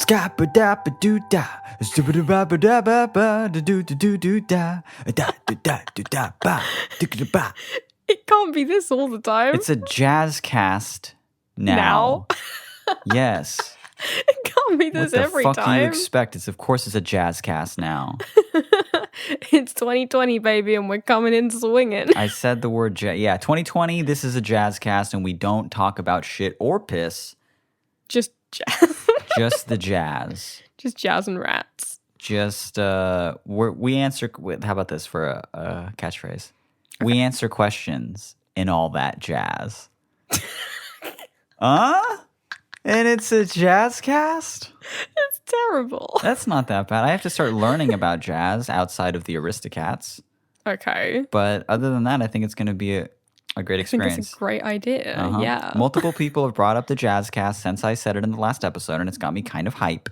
Ska-ba-da-ba-doo-da. Stu-ba-da-ba-da-ba-ba-da-doo-doo-doo-da. Da-da-da-da-da-ba. Doo-da-ba. It can't be this all the time. It's a jazz cast now. Yes. It can't be this every What the fuck do you time. expect? Of course it's a jazz cast now. It's 2020, baby, and we're coming in swinging. I said the word jazz. Yeah, 2020, this is a jazz cast, and we don't talk about shit or piss. Just jazz. Just the jazz. Just jazz and rats. Just, we answer, how about this for a catchphrase? Okay. We answer questions in all that jazz. And it's a jazz cast? It's terrible. That's not that bad. I have to start learning about jazz outside of the Aristocats. Okay. But other than that, I think it's going to be a great experience. I think it's a great idea. Yeah. Multiple people have brought up the jazz cast since I said it in the last episode, and it's got me kind of hype.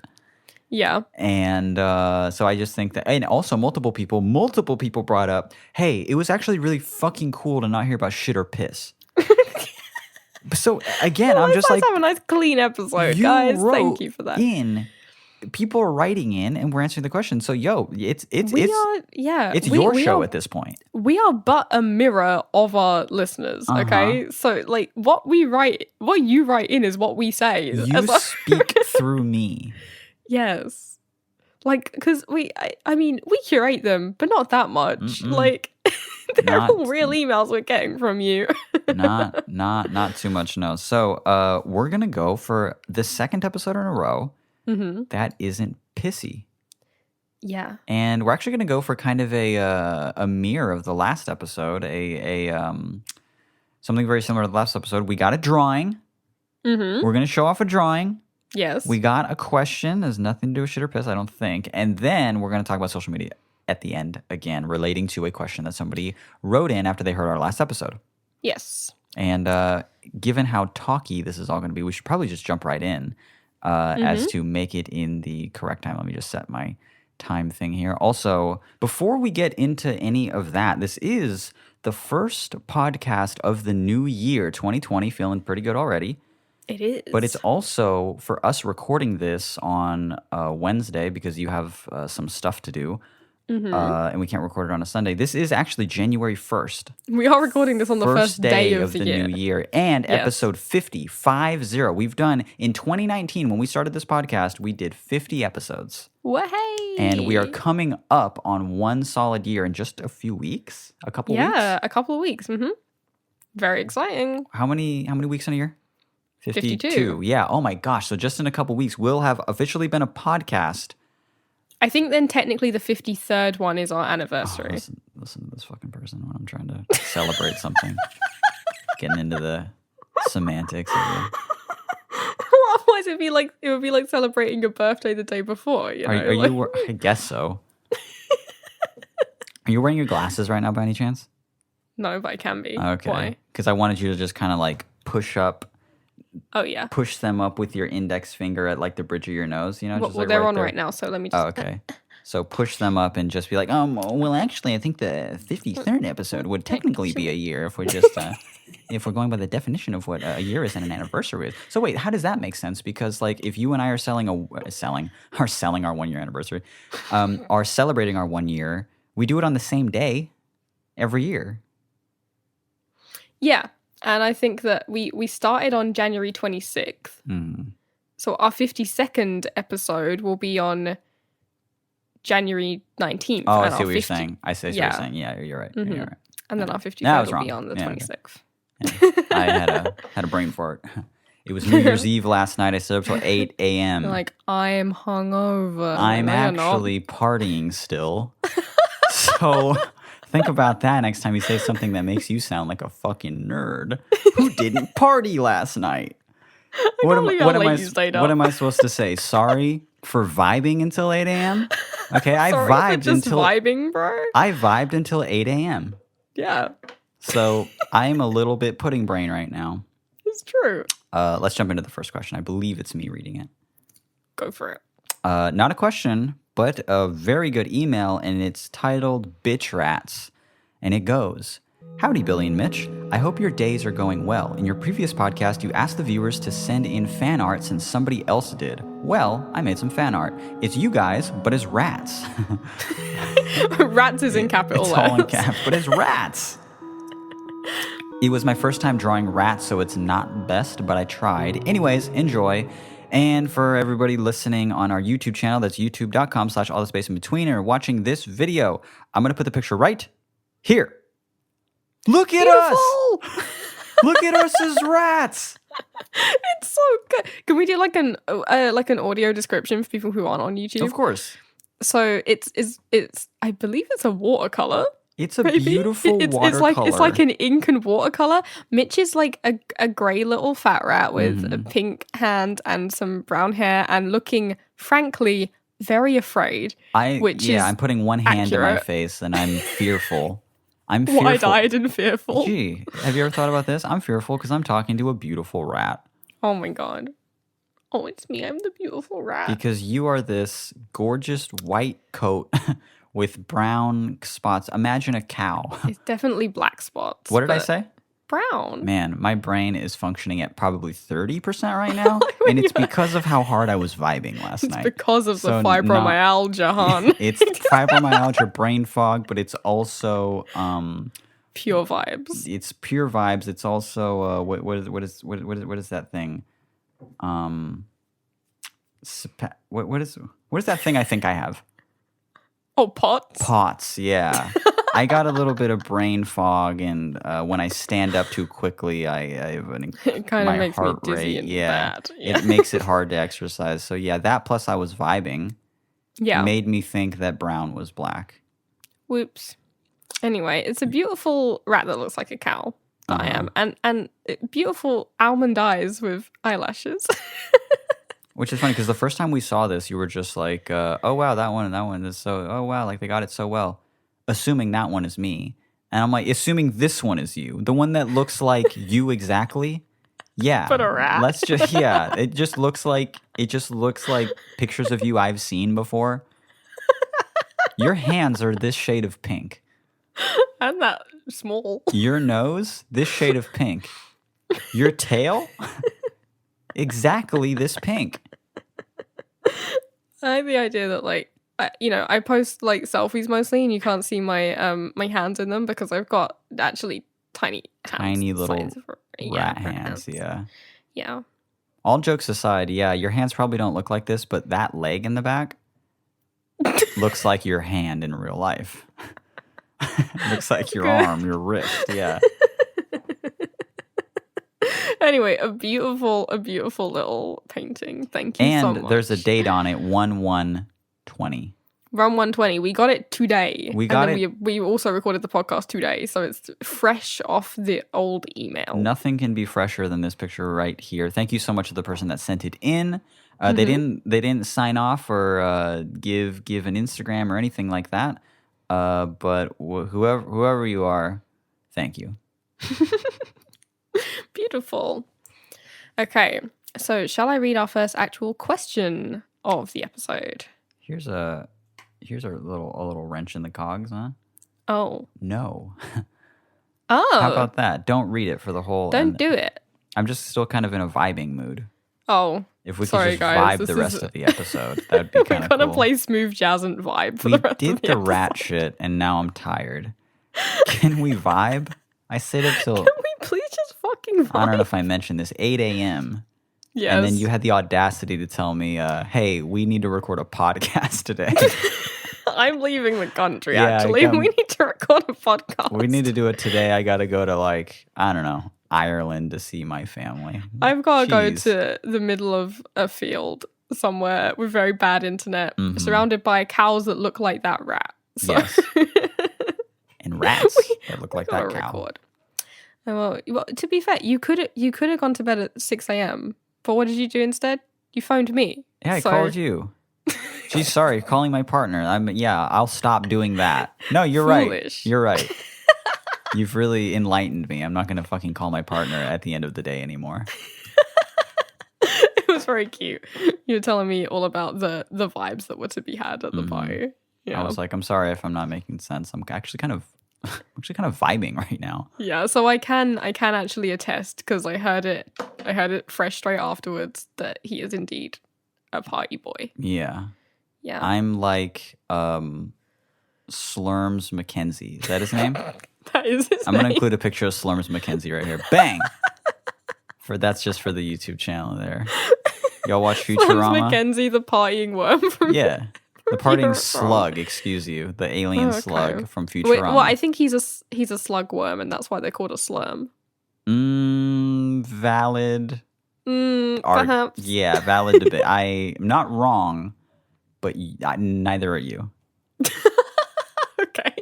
Yeah. And so I just think that, and also multiple people brought up, hey, it was actually really fucking cool to not hear about shit or piss. So again, I'm just like, let's have a nice clean episode, guys. Thank you for that. People are writing in, and we're answering the question. So it's your show at this point. We are but a mirror of our listeners. Okay, so like what you write in is what we say. You speak through me. Yes, like because we curate them, but not that much. Mm-mm. Like they're all real emails we're getting from you. not too much, no. So we're gonna go for the second episode in a row that isn't pissy. Yeah, and we're actually gonna go for kind of a mirror of the last episode, something very similar to the last episode. We got a drawing. We're gonna show off a drawing. Yes. We got a question. There's nothing to do with shit or piss, I don't think. And then we're going to talk about social media at the end, again, relating to a question that somebody wrote in after they heard our last episode. Yes. And given how talky this is all going to be, we should probably just jump right in as to make it in the correct time. Let me just set my time thing here. Also, before we get into any of that, this is the first podcast of the new year, 2020, feeling pretty good already. It is. But it's also, for us recording this on Wednesday, because you have some stuff to do, and we can't record it on a Sunday, this is actually January 1st. We are recording this on the first day of the new year. And episode 50. We've done, in 2019, when we started this podcast, we did 50 episodes. Way! And we are coming up on one solid year in just a few weeks? A couple weeks? Yeah, a couple of weeks. Very exciting. How many weeks in a year? 52. Yeah. Oh my gosh. So just in a couple weeks, we'll have officially been a podcast. I think then technically the 53rd one is our anniversary. Listen to this fucking person when I'm trying to celebrate something. Getting into the semantics of it. Otherwise it would be like celebrating your birthday the day before. You know? I guess so. Are you wearing your glasses right now by any chance? No, but I can be. Okay. Why? Because I wanted you to just kind of like push them up with your index finger at like the bridge of your nose, you know? Well, just they're right on there. right now, so let me just... Oh, okay. So push them up and just be like, well, actually, I think the 53rd episode would technically be a year if we're just, if we're going by the definition of what a year is and an anniversary is. So wait, how does that make sense? Because like if you and I are selling our 1 year anniversary, are celebrating our 1 year, we do it on the same day every year. Yeah. And I think that we started on January 26th. So our 52nd episode will be on January 19th. Oh, I see what you're saying. I see what you're saying. Yeah, you're right. You're right. And then our 53rd will be on the 26th. Yeah. I had a brain fart. It was New Year's Eve last night. I stayed up till 8 a.m. You're like, I'm hungover. I'm actually partying still. So... think about that next time you say something that makes you sound like a fucking nerd who didn't party last night. What am I supposed to say? Sorry for vibing until 8 a.m.? Okay, I vibed until 8 a.m. Yeah. So I am a little bit pudding brain right now. It's true. Let's jump into the first question. I believe it's me reading it. Go for it. Not a question, but a very good email, and it's titled Bitch Rats. And it goes, Howdy, Billy and Mitch. I hope your days are going well. In your previous podcast, you asked the viewers to send in fan art since somebody else did. Well, I made some fan art. It's you guys, but as rats. Rats is in capital It's letters. all in caps, but it's rats. It was my first time drawing rats, so it's not best, but I tried. Anyways, enjoy. And for everybody listening on our YouTube channel, that's youtube.com/all the space in between, or watching this video, I'm going to put the picture right here. Look at Beautiful! us! Look at us as rats! It's so good. Can we do like an audio description for people who aren't on YouTube? Of course. So it's I believe it's a watercolor. It's a Maybe. beautiful watercolor. It's like an ink and watercolor. Mitch is like a grey little fat rat with a pink hand and some brown hair and looking, frankly, very afraid. I'm putting one hand in my accurate. face and I'm fearful. I'm fearful. Wide-eyed and fearful. Gee, have you ever thought about this? I'm fearful because I'm talking to a beautiful rat. Oh my god. Oh, it's me. I'm the beautiful rat. Because you are this gorgeous white coat with brown spots. Imagine a cow. It's definitely black spots. What did I but say? Brown. Man, my brain is functioning at probably 30% right now. And it's because of how hard I was vibing last It's night. because of So the fibromyalgia, hon. It's fibromyalgia, brain fog, but it's also Pure vibes. it's pure vibes. It's also what is that thing? What is that thing I think I have? Oh, pots. POTS, yeah. I got a little bit of brain fog, and when I stand up too quickly, I have It kind of my makes me heart dizzy rate. and Yeah, bad. Yeah. it makes it hard to exercise. So yeah, that plus I was vibing Yeah. made me think that brown was black. Whoops. Anyway, it's a beautiful rat that looks like a cow. That I am, and beautiful almond eyes with eyelashes. Which is funny because the first time we saw this, you were just like, "Oh wow, that one is so. Oh wow, like they got it so well." Assuming that one is me, and I'm like, assuming this one is you, the one that looks like you exactly. Yeah, But a rat. Let's just It just looks like pictures of you I've seen before. Your hands are this shade of pink. And that small. Your nose, this shade of pink. Your tail, exactly this pink. I like the idea that like I post like selfies mostly, and you can't see my my hands in them because I've got actually tiny hands, Tiny little size of- rat hands, yeah. Yeah. All jokes aside, yeah, your hands probably don't look like this, but that leg in the back looks like your hand in real life. Looks like your arm, your wrist, yeah. Anyway, a beautiful little painting. Thank you so much. And there's a date on it, 1/1/20. Run 120. We got it today. We got and then it- We also recorded the podcast today, so it's fresh off the old email. Nothing can be fresher than this picture right here. Thank you so much to the person that sent it in. They didn't sign off or give an Instagram or anything like that. But whoever you are, thank you. Beautiful. Okay, so shall I read our first actual question of the episode? Here's a little wrench in the cogs, huh? Oh. No. Oh. How about that? Don't read it for the whole. Don't do it. I'm just still kind of in a vibing mood. Oh. If we Sorry, could just guys, vibe the this rest is- of the episode, that'd be We're kind of gonna cool. play smooth jazz and vibe for We the rest did of the the episode. rat shit, and now I'm tired. Can we vibe? I stayed up till Can we please just fucking vibe? I don't know if I mentioned this 8 a.m. Yes. And then you had the audacity to tell me, "Hey, we need to record a podcast today. I'm leaving the country, Yeah, actually. come- We need to record a podcast. We need to do it today. I got to go to I don't know, Ireland to see my family. I've got to go Jeez. to the middle of a field somewhere with very bad internet, Mhm. surrounded by cows that look like that rat. So Yes. And rats that look like that gotta cow. record. Well, to be fair, you could have gone to bed at 6 a.m. But what did you do instead? You phoned me. Yeah, I So- called you. Geez, sorry, calling my partner. I'll stop doing that. No, you're right. Foolish. You're right. You've really enlightened me. I'm not gonna fucking call my partner at the end of the day anymore. It was very cute. You were telling me all about the vibes that were to be had at the party. Yeah. I was like, I'm sorry if I'm not making sense. I'm actually kind of vibing right now. Yeah, so I can actually attest because I heard it fresh straight afterwards that he is indeed a party boy. Yeah. Yeah. I'm like Slurms McKenzie. Is that his name? That is his I'm name. going to include a picture of Slurms McKenzie right here. Bang! That's just for the YouTube channel there. Y'all watch Futurama? Mackenzie, the partying worm from Yeah. The partying Futurama. slug, excuse you. The alien Okay. slug from Futurama. Wait, well, I think he's a slug worm, and that's why they're called a slurm. Valid. Perhaps. Yeah, valid debate. I'm not wrong, but neither are you. Okay.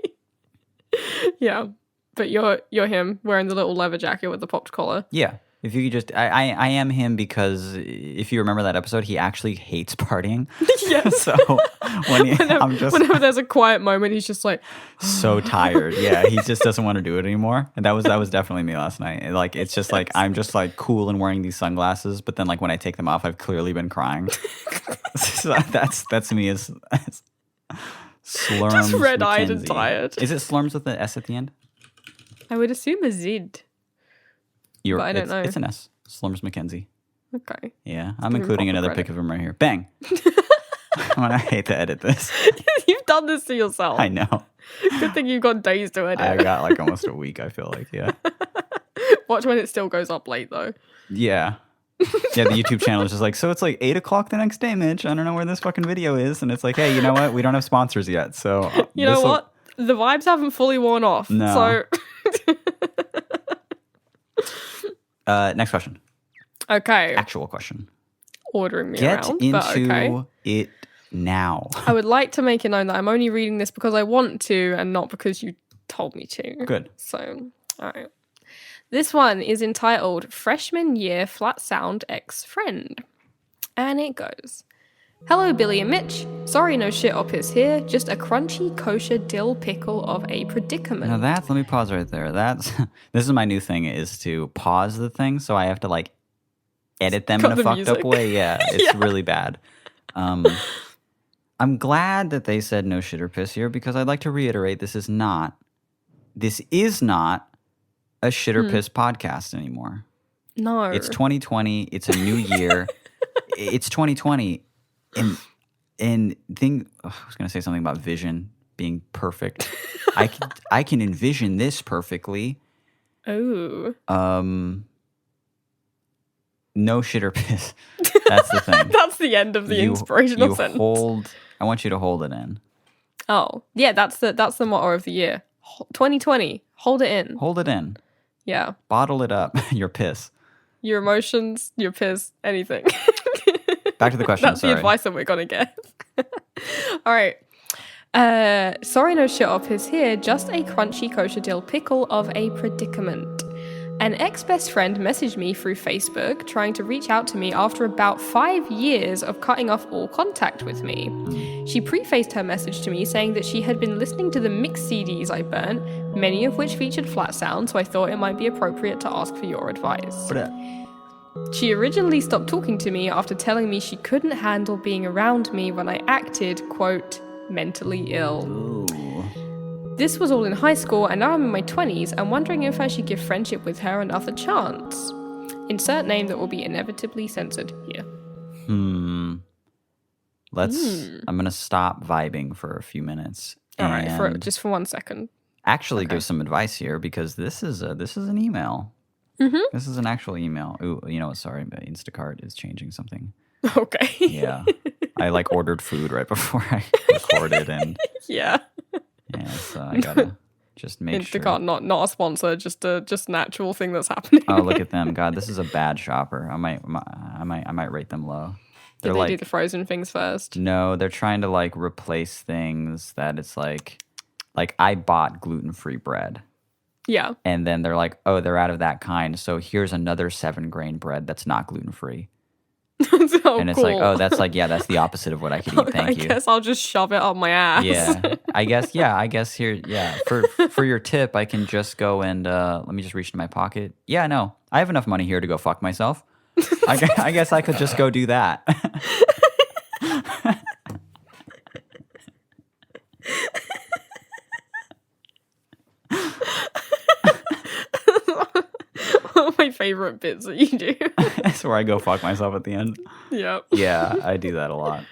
Yeah, but you're him wearing the little leather jacket with the popped collar. Yeah. If you could just, I am him because if you remember that episode, he actually hates partying. Yes. So whenever there's a quiet moment, he's just like so tired. Yeah, he just doesn't want to do it anymore. And that was definitely me last night. Like it's just like I'm just like cool and wearing these sunglasses, but then like when I take them off, I've clearly been crying. So that's me as Slurms. just red-eyed and McKenzie. tired. Is it Slurms with an S at the end? I would assume a Zid. But I don't know. It's an S. Slurms McKenzie. Okay. Yeah, I'm including proper another credit. pic of him right here. Bang. I hate to edit this. You've done this to yourself. I know. Good thing you've got days to edit. I got like almost a week, I feel like. Yeah. Watch when it still goes up late, though. Yeah. Yeah, the YouTube channel is just like, so it's like 8 o'clock the next day, Mitch. I don't know where this fucking video is. And it's like, hey, you know what? We don't have sponsors yet. So You know what? The vibes haven't fully worn off. No. So next question. okay. Actual question. Ordering me Get around. into But okay. it now. I would like to make it known that I'm only reading this because I want to and not because you told me to. Good. So, all right. This one is entitled Freshman Year Flat Sound Ex-Friend. And it goes, hello, Billy and Mitch. Sorry no shit or piss here. Just a crunchy, kosher dill pickle of a predicament. Now let me pause right there. This is my new thing is to pause the thing. So I have to like edit them Cut in a the fucked music. up way. Yeah, it's Yeah. really bad. I'm glad that they said no shit or piss here because I'd like to reiterate this is not a shit or piss podcast anymore. No. It's 2020. It's a new year. It's 2020. And I was going to say something about vision being perfect. I can envision this perfectly. Oh. No shit or piss. That's the thing. That's the end of the inspirational sentence. I want you to hold it in. Oh, yeah, that's the motto of the year. 2020. Hold it in. Hold it in. Yeah. Bottle it up. Your piss. Your emotions, your piss, anything. Back to the question. That's sorry. the advice that we're gonna get. All right. Sorry, no shit or piss here. Just a crunchy kosher dill pickle of a predicament. An ex-best friend messaged me through Facebook trying to reach out to me after about 5 years of cutting off all contact with me. She prefaced her message to me saying that she had been listening to the mix CDs I burnt, many of which featured flat sound, so I thought it might be appropriate to ask for your advice. She originally stopped talking to me after telling me she couldn't handle being around me when I acted, quote, mentally ill. Ooh. This was all in high school, and now I'm in my 20s and wondering if I should give friendship with her another chance. Insert name that will be inevitably censored here. I'm gonna stop vibing for a few minutes. All right, and just for 1 second. actually give some advice here because this is an email. Mm-hmm. This is an actual email. Ooh, you know what? Sorry, but Instacart is changing something. Okay. Yeah, I like ordered food right before I recorded, and Yeah. so I gotta just make Instacart, sure. not a sponsor, just an actual thing that's happening. Oh, look at them! God, this is a bad shopper. I might rate them low. Did They're they like, do the frozen things first? no, they're trying to like replace things that it's like I bought gluten-free bread. Yeah. And then they're like, oh, they're out of that kind. So here's another 7-grain bread that's not gluten-free. So And it's cool. like, oh, that's like, yeah, that's the opposite of what I could eat. Thank you. I guess I'll just shove it up my ass. Yeah. I guess here, yeah. For your tip, I can just go and let me just reach into my pocket. Yeah, no, I have enough money here to go fuck myself. I guess I could just go do that. One of my favorite bits that you do. That's where I go fuck myself at the end. Yep. Yeah, I do that a lot.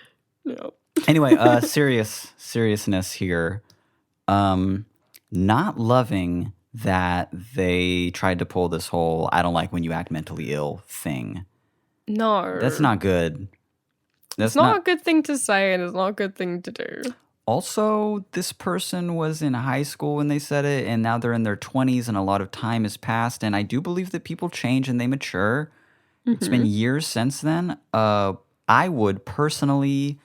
Yep. Anyway, seriousness here. Not loving that they tried to pull this whole "I don't like when you act mentally ill" thing. No. That's not good. That's It's not a good thing to say, and it's not a good thing to do. Also, this person was in high school when they said it, and now they're in their 20s, and a lot of time has passed. And I do believe that people change and they mature. It's been years since then. I would personally,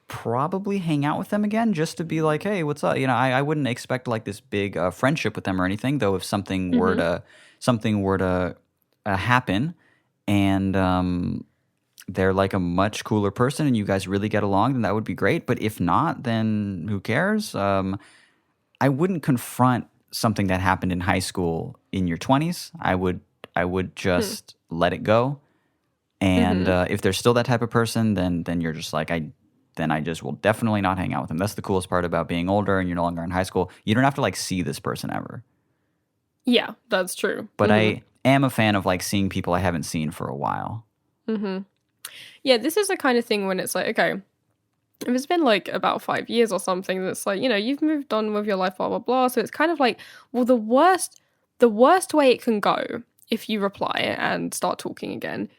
probably hang out with them again just to be like, hey, what's up? I wouldn't expect like this big friendship with them or anything, though. If something were to happen, and they're like a much cooler person, and you guys really get along, then that would be great. But if not, then who cares? I wouldn't confront something that happened in high school in your 20s. I would just let it go. And if they're still that type of person, then you're just like, I just will definitely not hang out with them. That's the coolest part about being older and you're no longer in high school. You don't have to like see this person ever. Yeah, that's true. But I am a fan of like seeing people I haven't seen for a while. Yeah, this is the kind of thing when it's like, okay, if it's been like about 5 years or something, that's like, you've moved on with your life, blah, blah, blah. So it's kind of like, well, the worst way it can go if you reply and start talking again,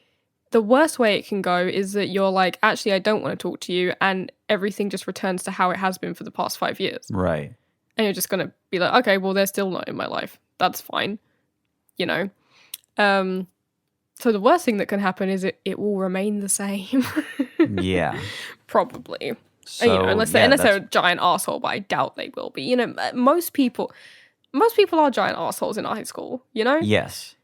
the worst way it can go is that you're like, actually, I don't want to talk to you. And everything just returns to how it has been for the past 5 years. Right. And you're just going to be like, okay, well, they're still not in my life. That's fine. So the worst thing that can happen is it will remain the same. Yeah. Probably. So, unless they're a giant asshole, but I doubt they will be. Most people are giant assholes in high school, Yes.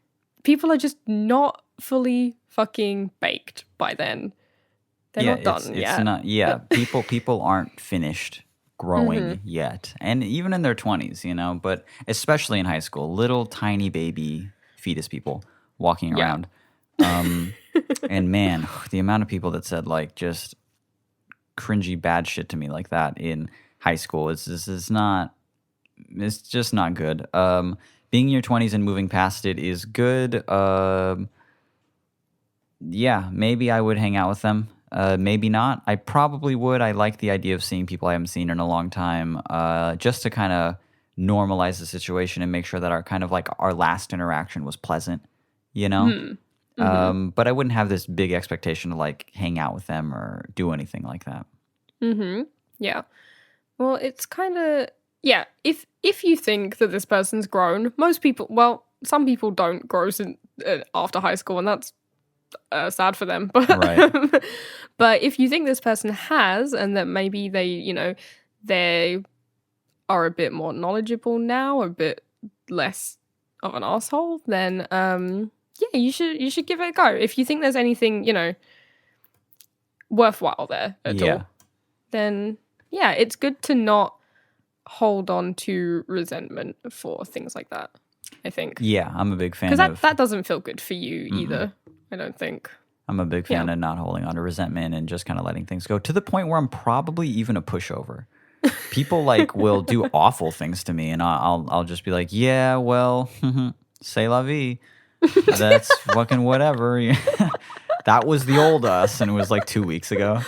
People are just not fully fucking baked by then. They're not done yet. It's not, yeah. People aren't finished growing yet. And even in their 20s, but especially in high school, little tiny baby fetus people walking around. And man, the amount of people that said like just cringy bad shit to me like that in high school it's just not good. Being in your 20s and moving past it is good. Yeah, maybe I would hang out with them. Maybe not. I probably would. I like the idea of seeing people I haven't seen in a long time, just to kind of normalize the situation and make sure that our last interaction was pleasant, But I wouldn't have this big expectation to like hang out with them or do anything like that. Yeah. Well, it's kind of, yeah, if you think that this person's grown, some people don't grow after high school, and that's sad for them. But right. But if you think this person has, and that maybe they are a bit more knowledgeable now, a bit less of an asshole, then yeah, you should give it a go. If you think there's anything, worthwhile there at all, then yeah, it's good to not hold on to resentment for things like that, I think. Yeah, I'm a big fan of... Because that doesn't feel good for you either, I don't think. I'm a big fan of not holding on to resentment and just kind of letting things go to the point where I'm probably even a pushover. People will do awful things to me and I'll just be like, yeah, well, c'est la vie. That's fucking whatever. That was the old us, and it was like 2 weeks ago.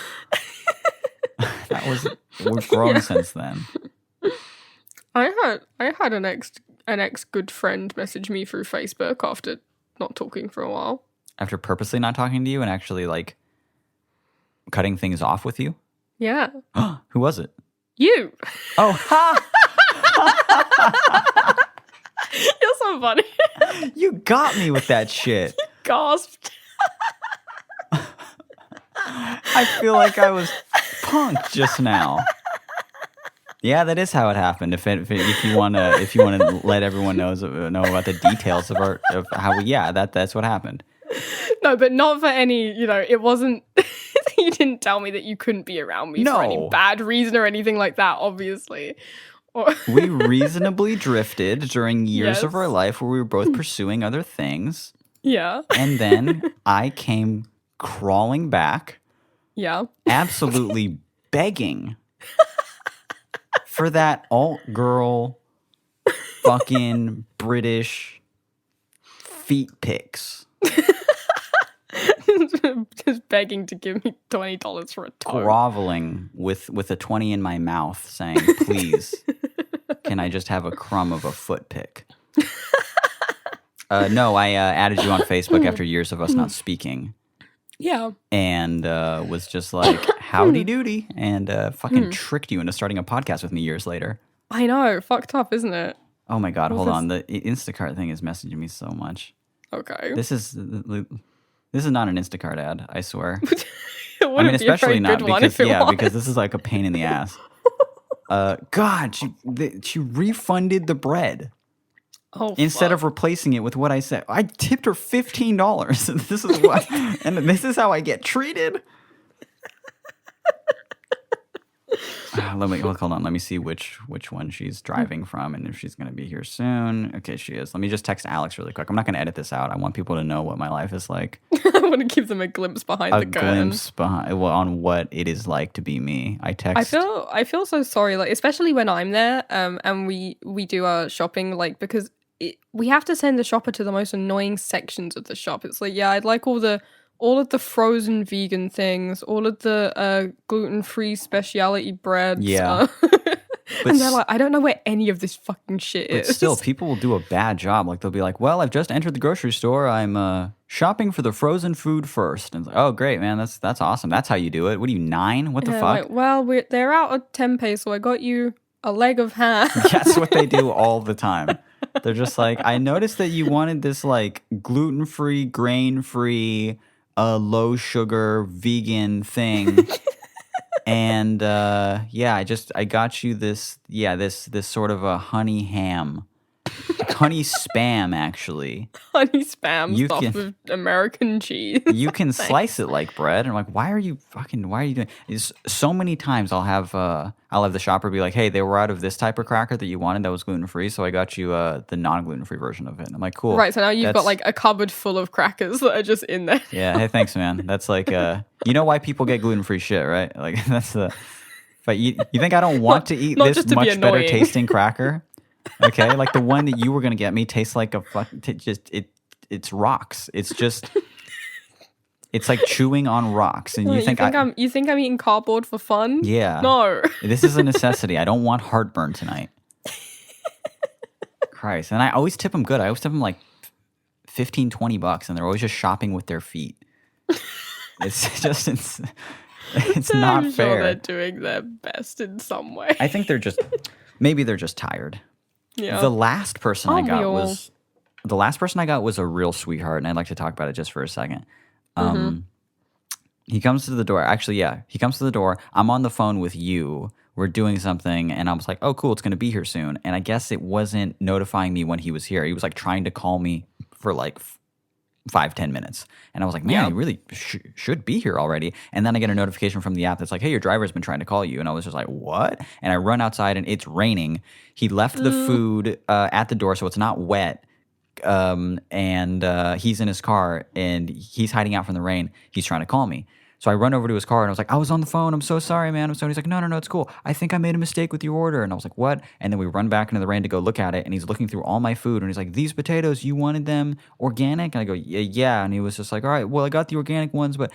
We've grown since then. I had an ex good friend message me through Facebook after not talking for a while. After purposely not talking to you and actually like cutting things off with you? Yeah. Who was it? You. Oh, ha! You're so funny. You got me with that shit. You gasped. I feel like I was punked just now. Yeah, that is how it happened. If you want to let everyone know about the details of how that's what happened. No, but not for any, it wasn't. You didn't tell me that you couldn't be around me for any bad reason or anything like that, obviously. We reasonably drifted during years of our life where we were both pursuing other things. Yeah. And then I came crawling back. Yeah. Absolutely begging for that alt girl fucking British feet pics. Just begging to give me $20 for a toe. Groveling with a 20 in my mouth saying, please, can I just have a crumb of a foot pic? No, I added you on Facebook after years of us not speaking. Yeah. And was just like, howdy doody, and fucking tricked you into starting a podcast with me years later. I know. Fucked up, isn't it? Oh my God, What's hold on. The Instacart thing is messaging me so much. Okay. This is not an Instacart ad, I swear. It I mean, wouldn't be a especially very not good one because if it was. because this is like a pain in the ass. God, she refunded the bread Oh, instead of replacing it with what I said. I tipped her $15. This is what, and this is how I get treated. Hold on. Let me see which one she's driving from and if she's going to be here soon. Okay, she is. Let me just text Alex really quick. I'm not going to edit this out. I want people to know what my life is like. I want to give them a glimpse behind A the curtain. glimpse on what it is like to be me. I feel so sorry, like especially when I'm there, and we do our shopping, like because we have to send the shopper to the most annoying sections of the shop. It's like, yeah, I'd like all of the frozen vegan things, all of the gluten-free specialty breads. Yeah. And they're like, I don't know where any of this fucking shit But is. still, people will do a bad job. Like, they'll be like, well, I've just entered the grocery store. I'm shopping for the frozen food first. And it's like, oh, great, man. That's awesome. That's how you do it. What are you, 9? What the Yeah, fuck? like, well, they're out of tempeh, so I got you a leg of ham. That's what they do all the time. They're just like, I noticed that you wanted this, like, gluten-free, grain-free, low sugar, vegan thing. And I got you this sort of a honey ham. Honey spam, actually. Honey spam You stuffed can- with American cheese. You can slice it like bread. And I'm like, why are you doing it's so many times I'll have the shopper be like, hey, they were out of this type of cracker that you wanted that was gluten free, so I got you the non-gluten free version of it. And I'm like, cool. Right, so now you've got That's- like a cupboard full of crackers that are just in there. Yeah, hey, thanks, man. That's like you know why people get gluten free shit, right? Like that's the but you think I don't want to eat not this just to be much better annoying. tasting cracker? Okay, like the one that you were gonna get me tastes like a it's rocks. It's just it's like chewing on rocks, and You think I'm eating cardboard for fun? Yeah. No. This is a necessity. I don't want heartburn tonight. Christ, and I always tip them good. I always tip them like $15-$20, and they're always just shopping with their feet. It's just it's not I'm fair. sure they're doing their best in some way. I think they're just tired. Yeah. The last person I Aren't we got all? was a real sweetheart, and I'd like to talk about it just for a second. Mm-hmm. He comes to the door. Actually, yeah, he comes to the door. I'm on the phone with you. We're doing something, and I was like, oh, cool, it's going to be here soon. And I guess it wasn't notifying me when he was here. He was like trying to call me for like 5-10 minutes. And I was like, man, he really should be here already. And then I get a notification from the app that's like, hey, your driver's been trying to call you. And I was just like, what? And I run outside and it's raining. He left the food at the door so it's not wet. And he's in his car and he's hiding out from the rain. He's trying to call me. So I run over to his car and I was like, I was on the phone. I'm so sorry, man. I'm sorry. He's like, no, it's cool. I think I made a mistake with your order. And I was like, what? And then we run back into the rain to go look at it. And he's looking through all my food. And he's like, these potatoes, you wanted them organic? And I go, yeah. And he was just like, all right, well, I got the organic ones, but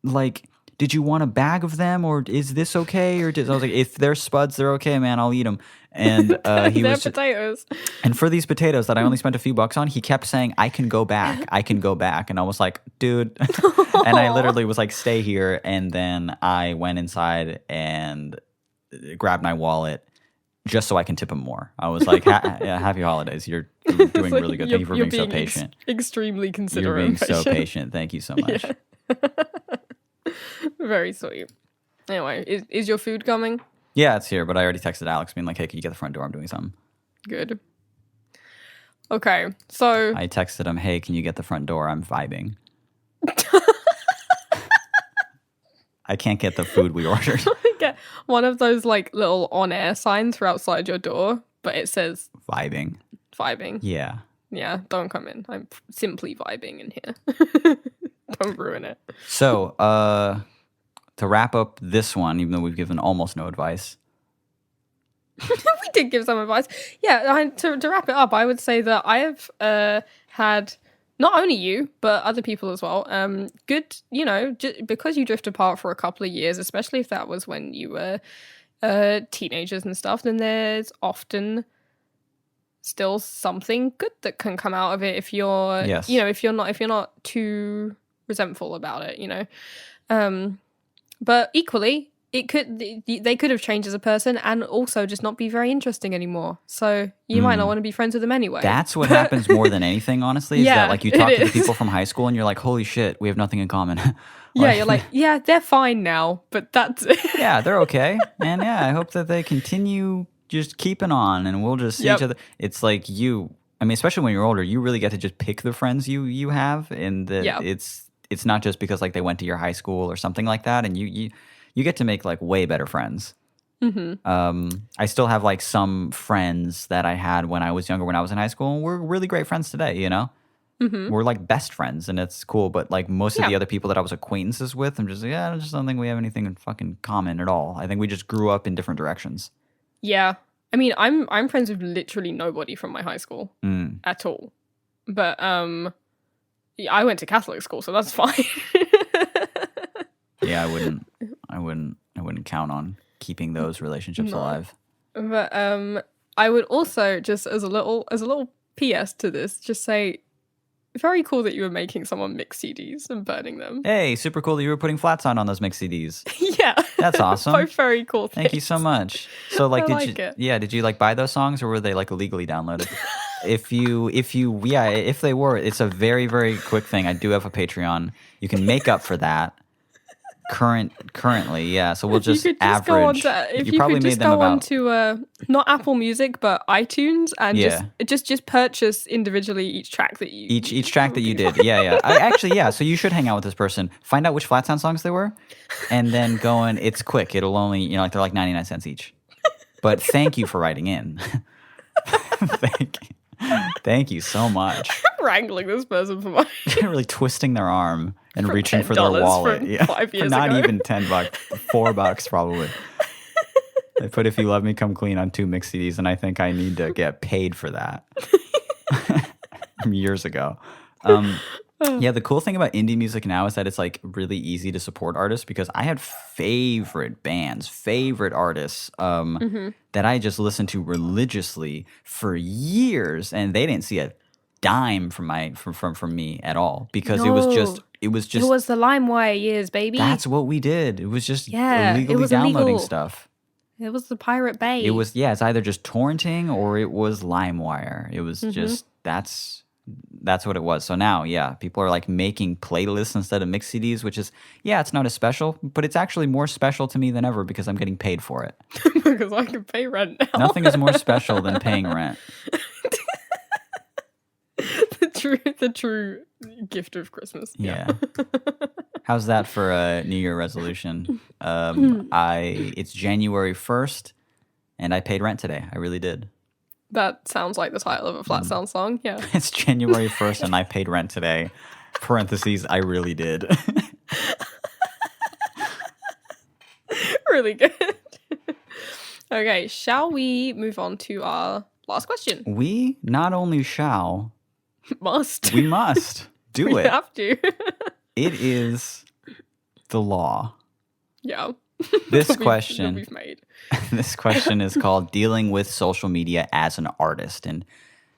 like, did you want a bag of them or is this okay? Or I was like, if they're spuds, they're okay, man. I'll eat them. And he They're was potatoes. and for these potatoes that I only spent a few bucks on, he kept saying, I can go back. I can go back. And I was like, dude. And I literally was like, stay here. And then I went inside and grabbed my wallet just so I can tip him more. I was like, happy holidays. You're doing It's like, really good. Thank you for being so being patient. Extremely You're considerate. being so patient. Thank you so much. Very sweet. Anyway, is your food coming? Yeah, it's here. But I already texted Alex being like, hey, can you get the front door? I'm doing something. Good. Okay, so I texted him, hey, can you get the front door? I'm vibing. I can't get the food we ordered. get one of those like little on-air signs for outside your door, but it says Vibing. vibing. Yeah. Yeah, don't come in. I'm simply vibing in here. Don't ruin it. So, to wrap up this one, even though we've given almost no advice, We did give some advice. Yeah, to wrap it up, I would say that I have had not only you, but other people as well. Good, because you drift apart for a couple of years, especially if that was when you were teenagers and stuff, then there's often still something good that can come out of it if you're, Yes. if you're not too resentful about it, But equally, they could have changed as a person and also just not be very interesting anymore. So you might not want to be friends with them anyway. That's what happens more than anything, honestly, is Yeah, that like you talk it to the is. people from high school and you're like, holy shit, we have nothing in common. Yeah, you're like, yeah, they're fine now, but that's it. yeah, they're okay. And yeah, I hope that they continue just keeping on and we'll just see Yep. each other. It's like especially when you're older, you really get to just pick the friends you have, and that Yeah. it's not just because like they went to your high school or something like that, and you get to make like way better friends. I still have like some friends that I had when I was younger, when I was in high school, and we're really great friends today, We're like best friends, and it's cool. But like most of the Yeah. other people that I was acquaintances with, I'm just like, I just don't think we have anything in fucking common at all. I think we just grew up in different directions. Yeah. I mean, I'm friends with literally nobody from my high school at all. But yeah, I went to Catholic school, so that's fine. Yeah, I wouldn't count on keeping those relationships No. alive. But I would also just as a little PS to this, just say, very cool that you were making someone mix CDs and burning them. Hey, super cool that you were putting flats on those mix CDs. Yeah, That's awesome. Both very cool. Thank you so much. So like, I did like you? it. Yeah, did you like buy those songs or were they like illegally downloaded? If they were, it's a very, very quick thing. I do have a Patreon. You can make up for that. Currently, yeah. So we'll just you could just average. go on to, if you you probably could just made them go on about. to not Apple Music but iTunes and Yeah. just purchase individually each track that you Each track that you did, yeah. Yeah. So you should hang out with this person, find out which Flat Sound songs they were, and then go and it's quick. It'll only, like they're like 99 cents each. But thank you for writing in. Thank you so much. wrangling this person for my Really twisting their arm and For reaching for their $10 wallet. from 5 For years not ago. even $10, $4 probably. They put "If You Love Me, Come Clean" on 2 mix CDs, and I think I need to get paid for that. From years ago. Yeah, the cool thing about indie music now is that it's like really easy to support artists because I had favorite bands, favorite artists that I just listened to religiously for years, and they didn't see a dime from me at all because it was No. just It was the LimeWire years, baby. that's what we did. It was just Yeah, it illegally was downloading illegal. stuff. It was the Pirate Bay. It was it's either just torrenting or it was LimeWire. It was Mm-hmm. just that's what it was. So now, yeah, people are like making playlists instead of mix CDs, which is it's not as special, but it's actually more special to me than ever because I'm getting paid for it. because I can pay rent now. Nothing is more special than paying rent. the true gift of Christmas. Yeah. How's that for a New Year resolution? It's January 1st and I paid rent today. I really did. That sounds like the title of a Flat Sound song. Yeah. It's January 1st and I paid rent today. Parentheses, I really did. Really good. Okay, shall we move on to our last question? We not only shall, Must. we must do We it. have to. It is the law. Yeah. This That question, we've made. this question is called dealing with social media as an artist, and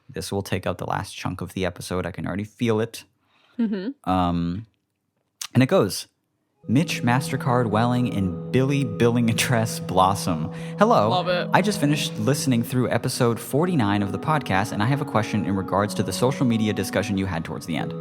this will take up the last chunk of the episode. I can already feel it. And it goes, Mitch MasterCard Welling and Billy Billing Tress Blossom. Hello. Love it. I just finished listening through episode 49 of the podcast, and I have a question in regards to the social media discussion you had towards the end.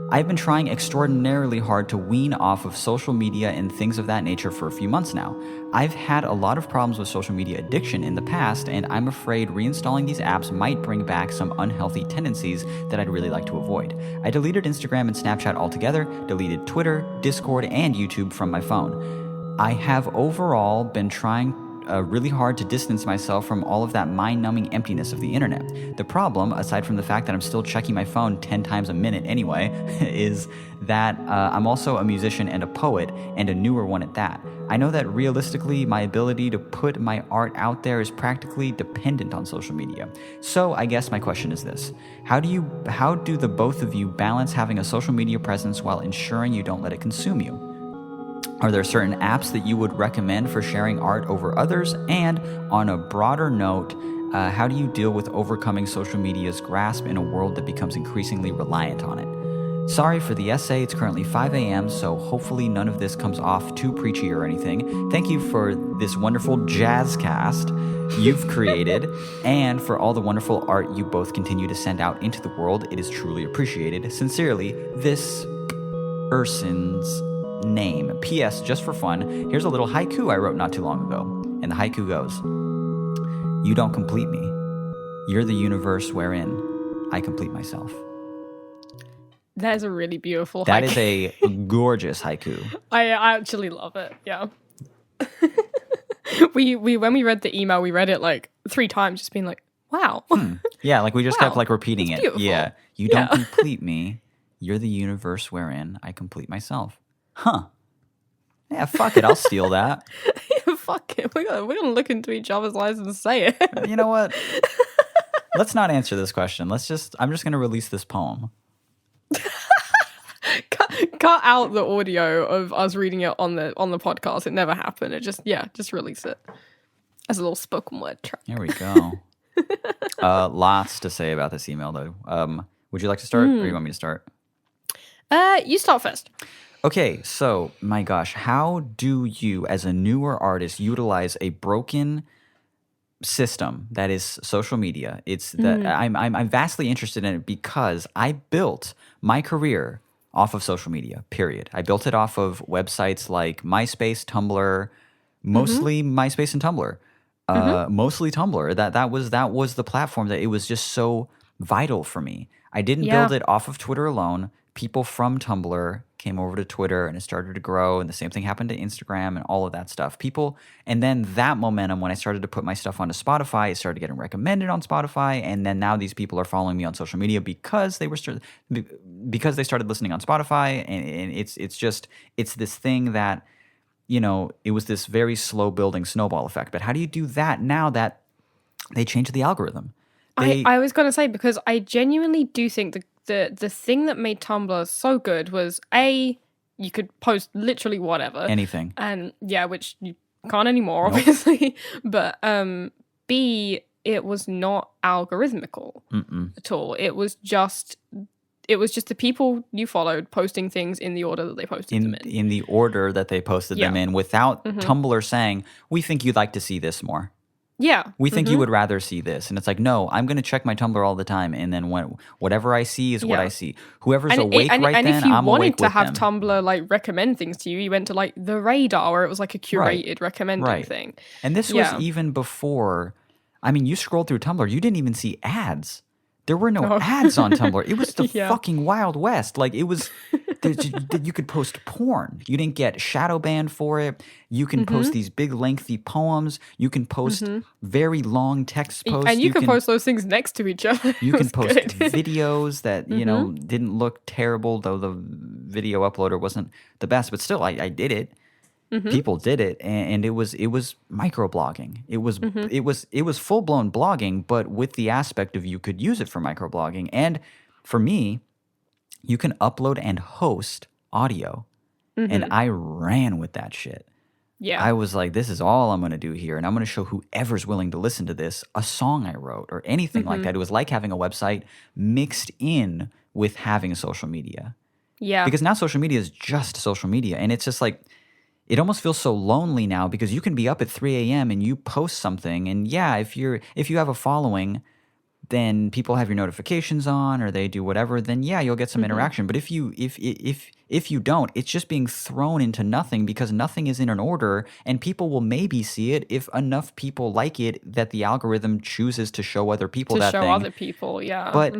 I've been trying extraordinarily hard to wean off of social media and things of that nature for a few months now. I've had a lot of problems with social media addiction in the past, and I'm afraid reinstalling these apps might bring back some unhealthy tendencies that I'd really like to avoid. I deleted Instagram and Snapchat altogether, deleted Twitter, Discord, and YouTube from my phone. I have overall been trying really hard to distance myself from all of that mind-numbing emptiness of the internet. The problem, aside from the fact that I'm still checking my phone 10 times a minute anyway, is that I'm also a musician and a poet, and a newer one at that. I know that realistically, my ability to put my art out there is practically dependent on social media. So I guess my question is this. How do the both of you balance having a social media presence while ensuring you don't let it consume you? Are there certain apps that you would recommend for sharing art over others? And on a broader note, how do you deal with overcoming social media's grasp in a world that becomes increasingly reliant on it? Sorry for the essay, it's currently 5 a.m., so hopefully none of this comes off too preachy or anything. Thank you for this wonderful jazzcast you've created, and for all the wonderful art you both continue to send out into the world. It is truly appreciated. Sincerely, this person's name. P.S. Just for fun, here's a little haiku I wrote not too long ago. And the haiku goes, "You don't complete me. You're the universe wherein I complete myself." That is a really beautiful That haiku. is a gorgeous haiku. I actually love it. Yeah. we when we read the email, we read it like 3 times, just being like, wow. Yeah, like we just Wow, kept like repeating that's it. beautiful. Yeah. You don't complete me. You're the universe wherein I complete myself. Huh. Yeah, fuck it. I'll steal that. Fuck it. We're gonna look into each other's eyes and say it. You know what? Let's not answer this question. I'm just going to release this poem. Cut out the audio of us reading it on the podcast. It never happened. It just release it as a little spoken word track. Here we go. Lots to say about this email, though. Would you like to start, or do you want me to start? You start first. Okay, so my gosh, how do you, as a newer artist, utilize a broken system that is social media? It's that I'm vastly interested in it because I built my career off of social media. Period. I built it off of websites like MySpace, Tumblr, mostly MySpace and Tumblr, mostly Tumblr. That was the platform that it was just so vital for me. I didn't build it off of Twitter alone. People from Tumblr came over to Twitter and it started to grow, and the same thing happened to Instagram and all of that stuff. And then that momentum, when I started to put my stuff onto Spotify, it started getting recommended on Spotify, and then now these people are following me on social media because they started listening on Spotify, and it's this thing that, you know, it was this very slow building snowball effect. But how do you do that now that they changed the algorithm? I was going to say, because I genuinely do think the thing that made Tumblr so good was, A, you could post literally whatever. Anything. And yeah, which you can't anymore, obviously. But B, it was not algorithmical at all. It was just the people you followed posting things in the order that they posted them in. In the order that they posted them in, without Tumblr saying, we think you'd like to see this more. Yeah. We think you would rather see this. And it's like, no, I'm going to check my Tumblr all the time. And then whatever I see is what I see. Whoever's awake then, I'm awake with them. And if you wanted to have Tumblr like recommend things to you, you went to like The Radar, where it was like a curated recommending thing. And this was even before, I mean, you scrolled through Tumblr, you didn't even see ads. There were no ads on Tumblr. It was the fucking Wild West. Like, it was, you could post porn. You didn't get shadow banned for it. You can post these big, lengthy poems. You can post very long text posts. And you can post those things next to each other. You can post videos that, you know, didn't look terrible, though the video uploader wasn't the best. But still, I did it. People did it, and it was microblogging. It was full blown blogging, but with the aspect of you could use it for microblogging. And for me, you can upload and host audio, and I ran with that shit. Yeah, I was like, this is all I'm going to do here, and I'm going to show whoever's willing to listen to this a song I wrote or anything like that. It was like having a website mixed in with having social media. Yeah, because now social media is just social media, and it's just like, it almost feels so lonely now because you can be up at 3 a.m. and you post something, and yeah, if you have a following, then people have your notifications on or they do whatever, then yeah, you'll get some interaction. But if you don't, it's just being thrown into nothing because nothing is in an order, and people will maybe see it if enough people like it that the algorithm chooses to show other people that thing. To show other people, yeah. But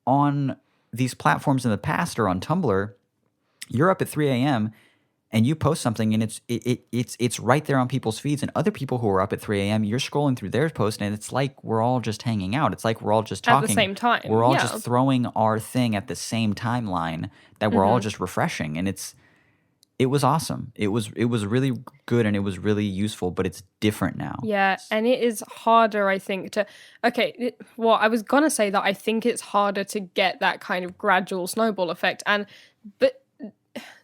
on these platforms in the past or on Tumblr, you're up at 3 a.m. and you post something, and it's right there on people's feeds, and other people who are up at 3 a.m., you're scrolling through their post, and it's like we're all just hanging out. It's like we're all just talking. At the same time. We're all just throwing our thing at the same timeline that we're all just refreshing. And it was awesome. It was really good and it was really useful, but it's different now. Yeah, and it is harder, I think, to. Okay, well, I was gonna say that I think it's harder to get that kind of gradual snowball effect, but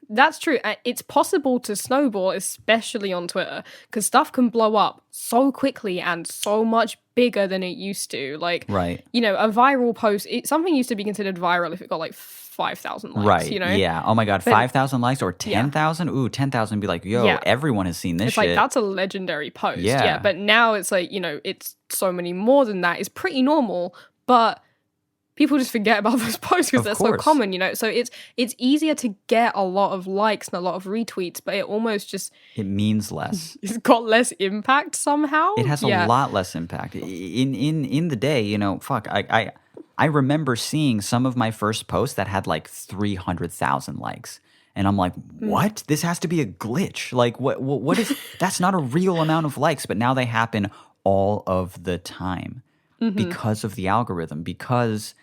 that's true. It's possible to snowball, especially on Twitter, because stuff can blow up so quickly and so much bigger than it used to. Like, Right. you know, a viral post, something used to be considered viral if it got like 5,000 likes, Right. you know? Yeah. Oh my God. 5,000 likes or 10,000? Ooh, 10,000 be like, yo, Yeah. everyone has seen this It's shit. like, that's a legendary post. Yeah. Yeah. But now it's like, you know, it's so many more than that. It's pretty normal, but people just forget about those posts because they're so common, you know? So it's easier to get a lot of likes and a lot of retweets, but it almost just... It means less. It's got less impact somehow. It has a lot less impact. In the day, you know, fuck, I remember seeing some of my first posts that had like 300,000 likes. And I'm like, what? This has to be a glitch. Like, what is... That's not a real amount of likes, but now they happen all of the time because of the algorithm, because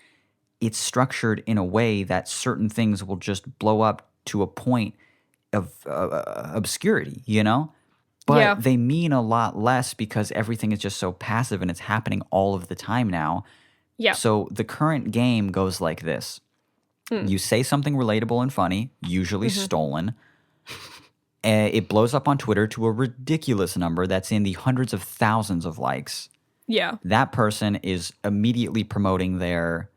it's structured in a way that certain things will just blow up to a point of obscurity, you know? But they mean a lot less because everything is just so passive and it's happening all of the time now. Yeah. So the current game goes like this. You say something relatable and funny, usually stolen. It blows up on Twitter to a ridiculous number that's in the hundreds of thousands of likes. Yeah. That person is immediately promoting their,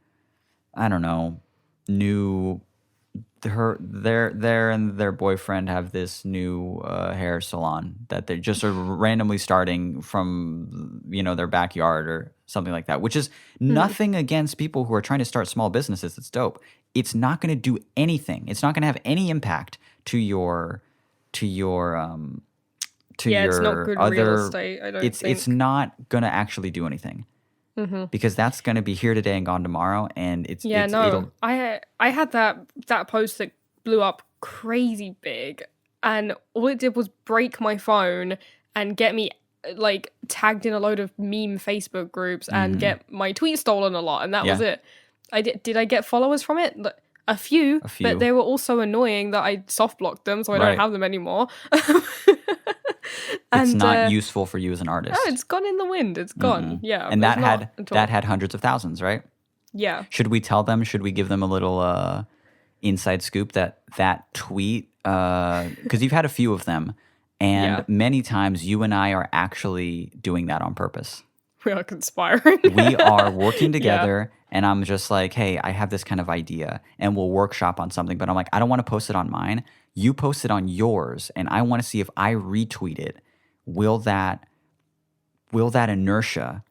I don't know, their and their boyfriend have this new hair salon that they're just sort of randomly starting from, you know, their backyard or something like that, which is nothing against people who are trying to start small businesses. It's dope. It's not going to do anything. It's not going to have any impact to your it's not good other real estate, I don't think. It's not going to actually do anything. Because that's going to be here today and gone tomorrow, and I had that post that blew up crazy big, and all it did was break my phone and get me like tagged in a load of meme Facebook groups and get my tweet stolen a lot, and that was it. Did I get followers from it? A few, but they were also annoying that I soft blocked them, so I don't have them anymore. It's not useful for you as an artist. Oh, it's gone in the wind. It's gone. Yeah. And that had hundreds of thousands, right? Yeah. Should we tell them? Should we give them a little inside scoop that tweet? Because you've had a few of them, and many times you and I are actually doing that on purpose. We are conspiring. We are working together, and I'm just like, hey, I have this kind of idea, and we'll workshop on something. But I'm like, I don't want to post it on mine. You post it on yours, and I want to see if I retweet it. Will that inertia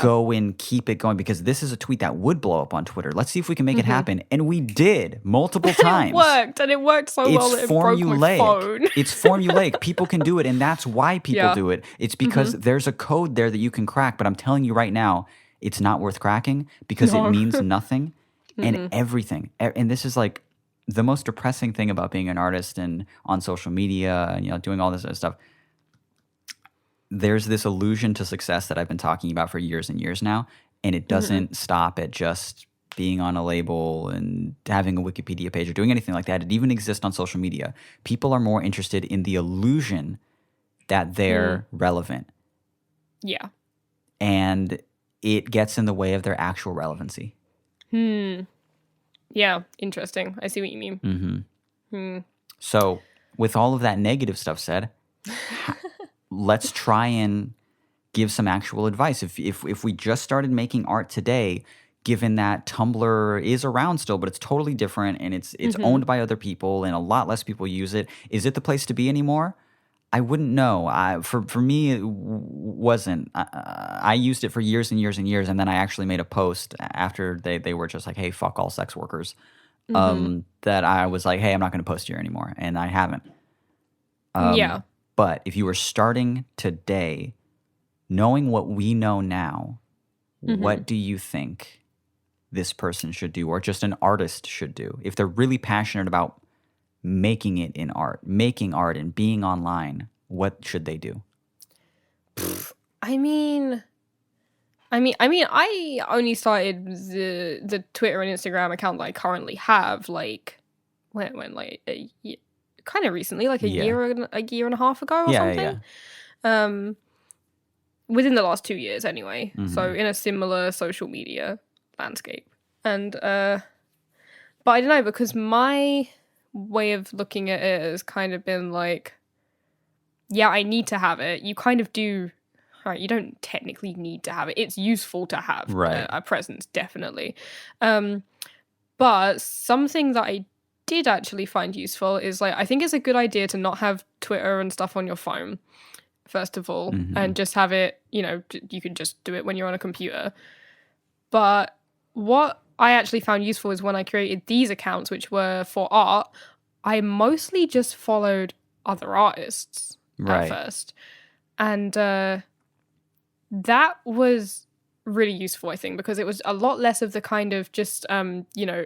go and keep it going? Because this is a tweet that would blow up on Twitter. Let's see if we can make it happen. And we did multiple times. It worked, and it worked so well that it broke my phone. It's formulaic. People can do it, and that's why people do it. It's because there's a code there that you can crack. But I'm telling you right now, it's not worth cracking because it means nothing and everything. And this is like the most depressing thing about being an artist and on social media and, you know, doing all this other stuff. There's this illusion to success that I've been talking about for years and years now, and it doesn't stop at just being on a label and having a Wikipedia page or doing anything like that. It even exists on social media. People are more interested in the illusion that they're relevant. Yeah. And it gets in the way of their actual relevancy. Yeah, interesting. I see what you mean. So, with all of that negative stuff said, let's try and give some actual advice. If we just started making art today, given that Tumblr is around still, but it's totally different and it's owned by other people and a lot less people use it, is it the place to be anymore? I wouldn't know. For me, it wasn't. I used it for years and years and years, and then I actually made a post after they were just like, hey, fuck all sex workers, that I was like, hey, I'm not going to post here anymore, and I haven't. But if you were starting today, knowing what we know now, what do you think this person should do, or just an artist should do? If they're really passionate about making it in art, making art and being online, what should they do? I mean, I only started the Twitter and Instagram account that I currently have, like, when like kind of recently, like a Yeah. year and a half ago or something. Within the last 2 years anyway. So in a similar social media landscape. And but I don't know, because my way of looking at it has kind of been like, yeah, I need to have it. You kind of do, right? You don't technically need to have it. It's useful to have Right. a presence, definitely. But something that I did actually find useful is like, I think it's a good idea to not have Twitter and stuff on your phone, first of all, and just have it, you know, you can just do it when you're on a computer. But what I actually found useful is when I created these accounts, which were for art, I mostly just followed other artists Right. at first. And that was really useful, I think, because it was a lot less of the kind of just, you know,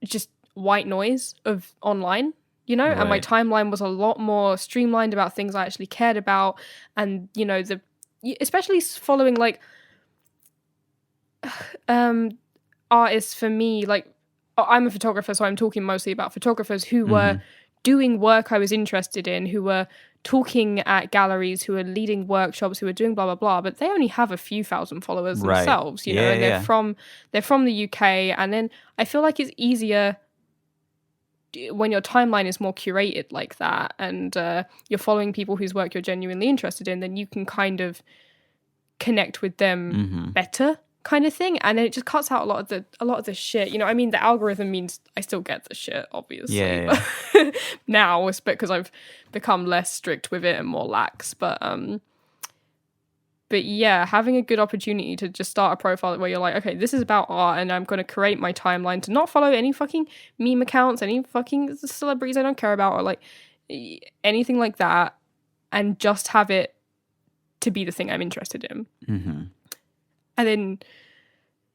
just white noise of online, you know, and my Right. timeline was a lot more streamlined about things I actually cared about. And, you know, especially following like artists for me, like I'm a photographer, so I'm talking mostly about photographers who were doing work I was interested in, who were talking at galleries, who were leading workshops, who were doing blah blah blah, but they only have a few thousand followers Right. themselves, you know, Yeah, and they're from the UK, and then I feel like it's easier when your timeline is more curated like that, and you're following people whose work you're genuinely interested in, then you can kind of connect with them better, kind of thing, and then it just cuts out a lot of the shit. You know, I mean, the algorithm means I still get the shit, obviously. Yeah. But now it's because I've become less strict with it and more lax. But yeah, having a good opportunity to just start a profile where you're like, okay, this is about art, and I'm going to create my timeline to not follow any fucking meme accounts, any fucking celebrities I don't care about, or like anything like that, and just have it to be the thing I'm interested in. And then,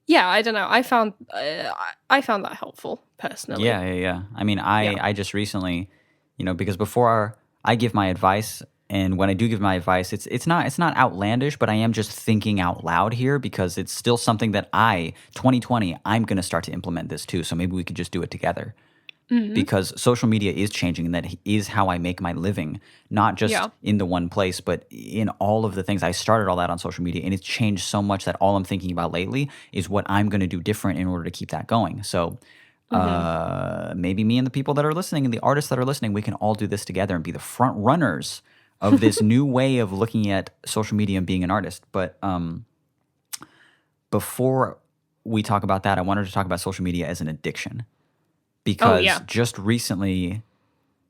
yeah, I don't know. I found that helpful personally. Yeah. I mean, I just recently, you know, because before I give my advice, and when I do give my advice, it's not outlandish, but I am just thinking out loud here because it's still something that 2020, I'm going to start to implement this too. So maybe we could just do it together. Because social media is changing, and that is how I make my living, not just in the one place, but in all of the things. I started all that on social media, and it's changed so much that all I'm thinking about lately is what I'm going to do different in order to keep that going. So maybe me and the people that are listening and the artists that are listening, we can all do this together and be the front runners of this new way of looking at social media and being an artist. But before we talk about that, I wanted to talk about social media as an addiction. Because just recently,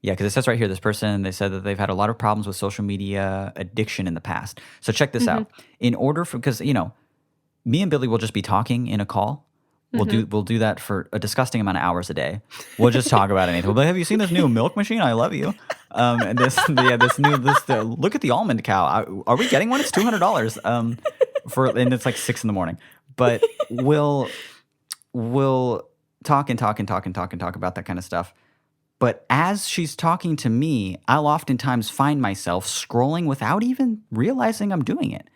because it says right here, this person, they said that they've had a lot of problems with social media addiction in the past. So check this out. In order for, because, you know, me and Billy will just be talking in a call. We'll do that for a disgusting amount of hours a day. We'll just talk about anything. We'll be like, have you seen this new milk machine? I love you. And look at the almond cow. Are we getting one? It's $200. And it's like 6 a.m. But we'll talk about that kind of stuff. But as she's talking to me, I'll oftentimes find myself scrolling without even realizing I'm doing it.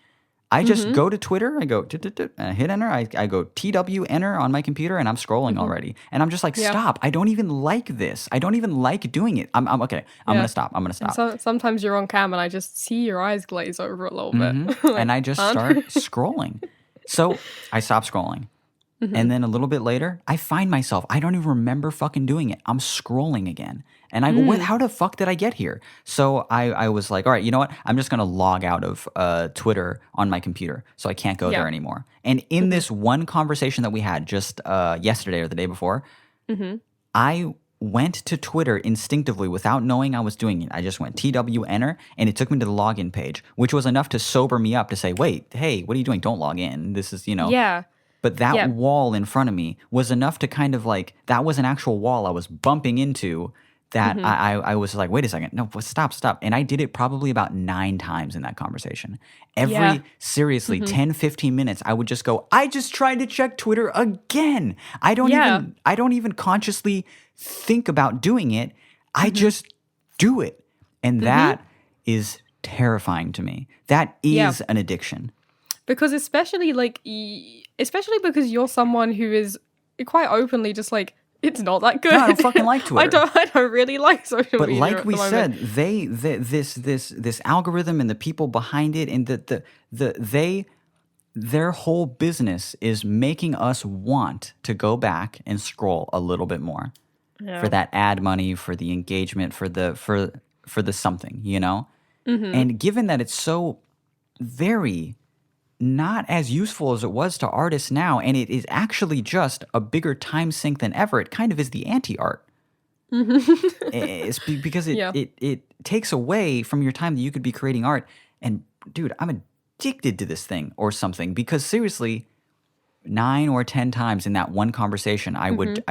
I just go to Twitter, I go, and I hit enter, I go TW enter on my computer, and I'm scrolling already. And I'm just like, stop. I don't even like this. I don't even like doing it. I'm okay. I'm going to stop. So, sometimes you're on cam and I just see your eyes glaze over a little bit. Like, and I just start scrolling. So I stop scrolling. And then a little bit later, I find myself, I don't even remember fucking doing it. I'm scrolling again. And I go, how the fuck did I get here? So I was like, all right, you know what? I'm just going to log out of Twitter on my computer. So I can't go there anymore. And in this one conversation that we had just yesterday or the day before, I went to Twitter instinctively without knowing I was doing it. I just went TW enter, and it took me to the login page, which was enough to sober me up to say, wait, hey, what are you doing? Don't log in. This is, you know. Yeah. But that wall in front of me was enough to kind of like, that was an actual wall I was bumping into that I was like, wait a second, no, stop. And I did it probably about 9 times in that conversation. Seriously, 10, 15 minutes, I would just go, I just tried to check Twitter again. I don't even consciously think about doing it. I just do it. And that is terrifying to me. That is an addiction. Because especially because you're someone who is quite openly just like it's not that good. No, I don't fucking like Twitter. I don't really like social But media. like at we the moment. said, this algorithm and the people behind it and their whole business is making us want to go back and scroll a little bit more for that ad money, for the engagement, for the something, you know? And given that it's so very not as useful as it was to artists now, and it is actually just a bigger time sink than ever, it kind of is the anti-art. It's because Yeah. it takes away from your time that you could be creating art. And dude, I'm addicted to this thing or something, because seriously, 9 or 10 times in that one conversation, I would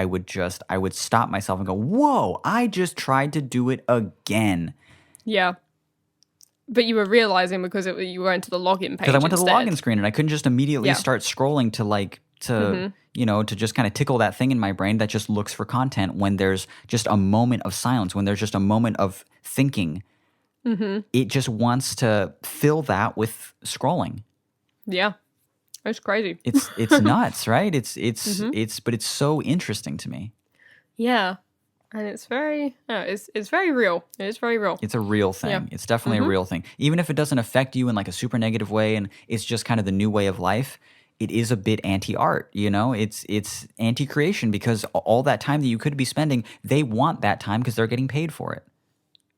stop myself and go, whoa, I just tried to do it again. Yeah. But you were realizing because you went to the login page. Because I went to the instead. login screen and I couldn't just immediately Yeah. start scrolling to just kind of tickle that thing in my brain that just looks for content when there's just a moment of silence, when there's just a moment of thinking. It just wants to fill that with scrolling. Yeah. It's crazy. It's nuts, right? But it's so interesting to me. Yeah. And it's very it's very real. It is very real. It's a real thing. Yeah. It's definitely a real thing. Even if it doesn't affect you in like a super negative way and it's just kind of the new way of life, it is a bit anti-art, you know? It's anti-creation, because all that time that you could be spending, they want that time because they're getting paid for it.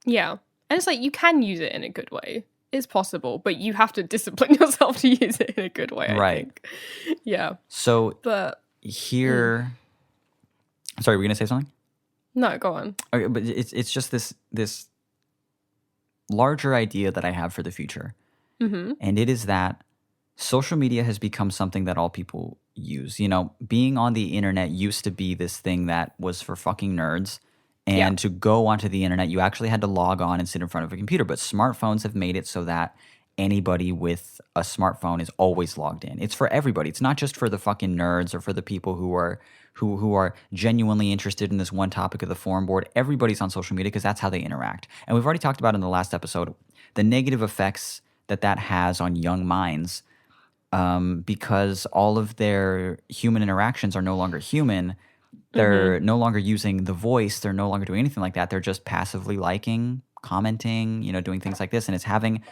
Yeah. And it's like you can use it in a good way. It's possible, but you have to discipline yourself to use it in a good way, I Right. think. Yeah. So But here, sorry, were you gonna say something? no, go on. Okay, but it's just this larger idea that I have for the future, and it is that social media has become something that all people use. You know, being on the internet used to be this thing that was for fucking nerds. And Yeah. to go onto the internet, you actually had to log on and sit in front of a computer. But smartphones have made it so that anybody with a smartphone is always logged in. It's for everybody. It's not just for the fucking nerds or for the people who are genuinely interested in this one topic of the forum board. Everybody's on social media because that's how they interact. And we've already talked about in the last episode the negative effects that has on young minds, because all of their human interactions are no longer human. They're no longer using the voice. They're no longer doing anything like that. They're just passively liking, commenting, doing things like this. And it's having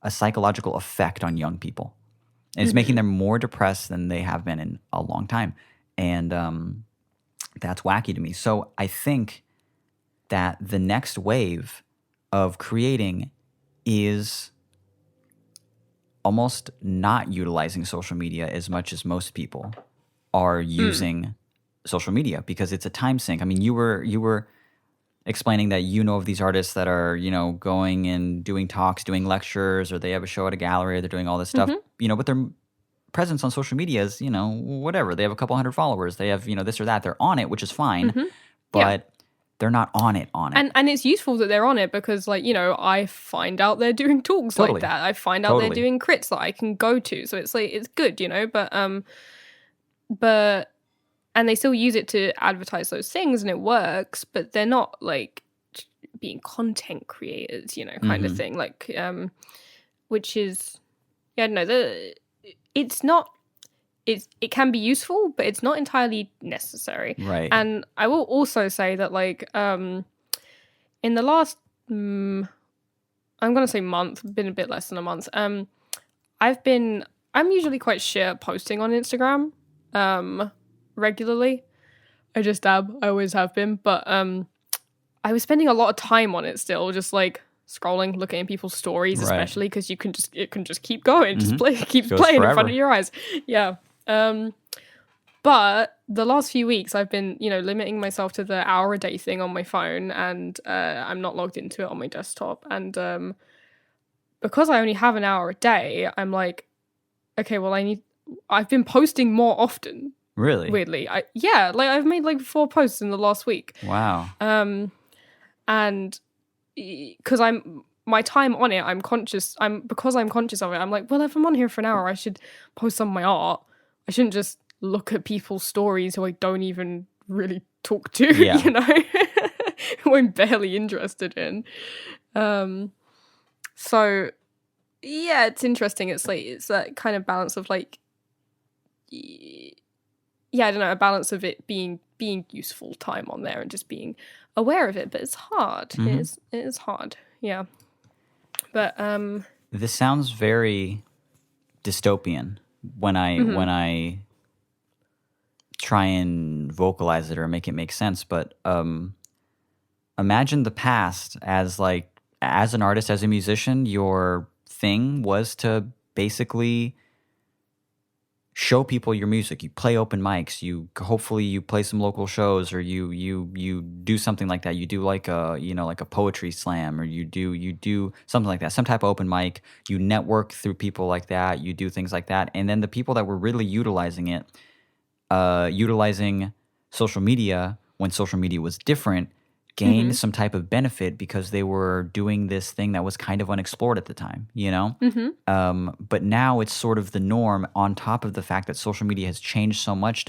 a psychological effect on young people. And it's making them more depressed than they have been in a long time. And that's wacky to me. So I think that the next wave of creating is almost not utilizing social media as much as most people are using social media, because it's a time sink. I mean, you were explaining that of these artists that are, going and doing talks, doing lectures, or they have a show at a gallery, or they're doing all this stuff, but their presence on social media is, whatever. They have a couple hundred followers. They have, this or that. They're on it, which is fine, but they're not on it. And it's useful that they're on it because, I find out they're doing talks Totally. like that. I find out they're doing crits that I can go to. So it's like, it's good, but and they still use it to advertise those things and it works, but they're not being content creators, kind of thing. Which is, I don't know, it can be useful, but it's not entirely necessary. Right. And I will also say that in the last, I'm going to say month, been a bit less than a month. I'm usually quite shit at posting on Instagram. Regularly. I just dab. I always have been. But I was spending a lot of time on it still, just scrolling, looking at people's stories, Right. especially because it can just keep going, just keeps Goes playing in forever. front of your eyes. Yeah. But the last few weeks I've been, limiting myself to the hour a day thing on my phone, and I'm not logged into it on my desktop. And because I only have an hour a day, I'm like, okay, well I've been posting more often. Really? Weirdly, I've made 4 posts in the last week. Wow. And because my time on it, because I'm conscious of it. I'm like, well, if I'm on here for an hour, I should post some of my art. I shouldn't just look at people's stories who I don't even really talk to. Yeah. Who I'm barely interested in. So yeah, it's interesting. It's that kind of balance of I don't know, a balance of it being being useful time on there and just being aware of it. But it's hard. It is hard. Yeah. But this sounds very dystopian when I try and vocalize it or make it make sense. But imagine the past as an artist, as a musician, your thing was to basically show people your music. You play open mics. Hopefully you play some local shows, or you do something like that. You do like a poetry slam, or you do something like that, some type of open mic. You network through people like that. You do things like that, and then the people that were really utilizing social media when social media was different, gained some type of benefit because they were doing this thing that was kind of unexplored at the time, but now it's sort of the norm, on top of the fact that social media has changed so much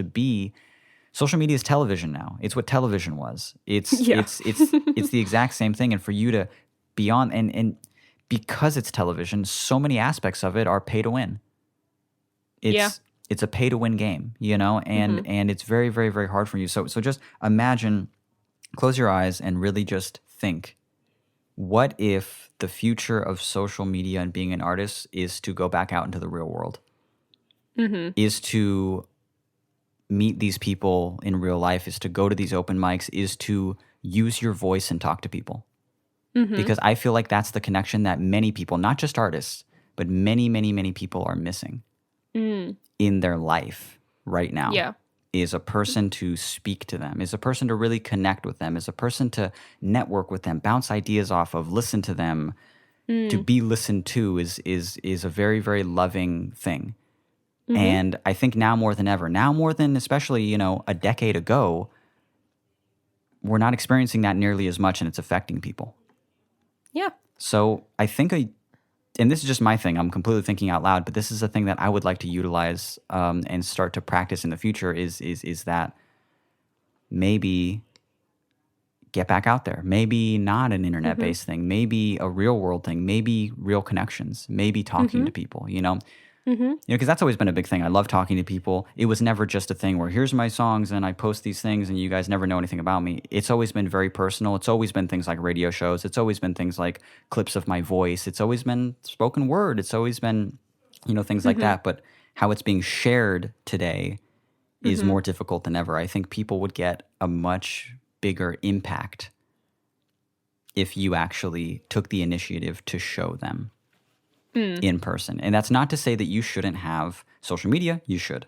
social media is television now. It's what television was. It's the exact same thing. And for you to be on, and because it's television, so many aspects of it are pay to win. It's a pay to win game, and it's very, very, very hard for you. So just imagine, close your eyes and really just think, what if the future of social media and being an artist is to go back out into the real world? Is to meet these people in real life, is to go to these open mics, is to use your voice and talk to people. Because I feel like that's the connection that many people, not just artists, but many, many, many people are missing in their life right now. Yeah. Is a person to speak to them, is a person to really connect with them, is a person to network with them, bounce ideas off of, listen to them, to be listened to is a very, very loving thing. And I think now more than ever, now more than especially, a decade ago, we're not experiencing that nearly as much, and it's affecting people. Yeah. So I think and this is just my thing, I'm completely thinking out loud, but this is a thing that I would like to utilize and start to practice in the future is that maybe get back out there. Maybe not an internet-based thing, maybe a real-world thing, maybe real connections, maybe talking to people, because that's always been a big thing. I love talking to people. It was never just a thing where here's my songs and I post these things and you guys never know anything about me. It's always been very personal. It's always been things like radio shows. It's always been things like clips of my voice. It's always been spoken word. It's always been, things like that. But how it's being shared today is more difficult than ever. I think people would get a much bigger impact if you actually took the initiative to show them in person. And that's not to say that you shouldn't have social media. You should.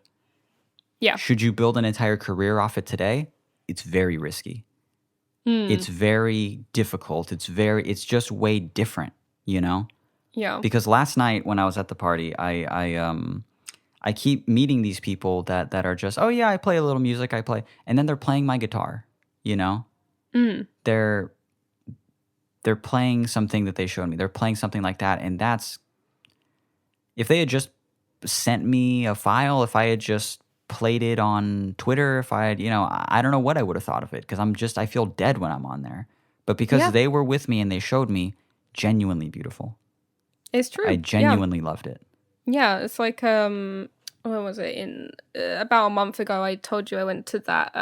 Yeah. Should you build an entire career off it today? It's very risky. It's very difficult. It's just way different, Yeah. Because last night when I was at the party, I keep meeting these people that are just, oh yeah, I play a little music, and then they're playing my guitar, They're playing something that they showed me. They're playing something like that, and that's, if they had just sent me a file, if I had just played it on Twitter, if I had, I don't know what I would have thought of it, because I feel dead when I'm on there. But because they were with me and they showed me, genuinely beautiful. It's true. I genuinely loved it. Yeah, it's like, when was it? In about a month ago, I told you I went to that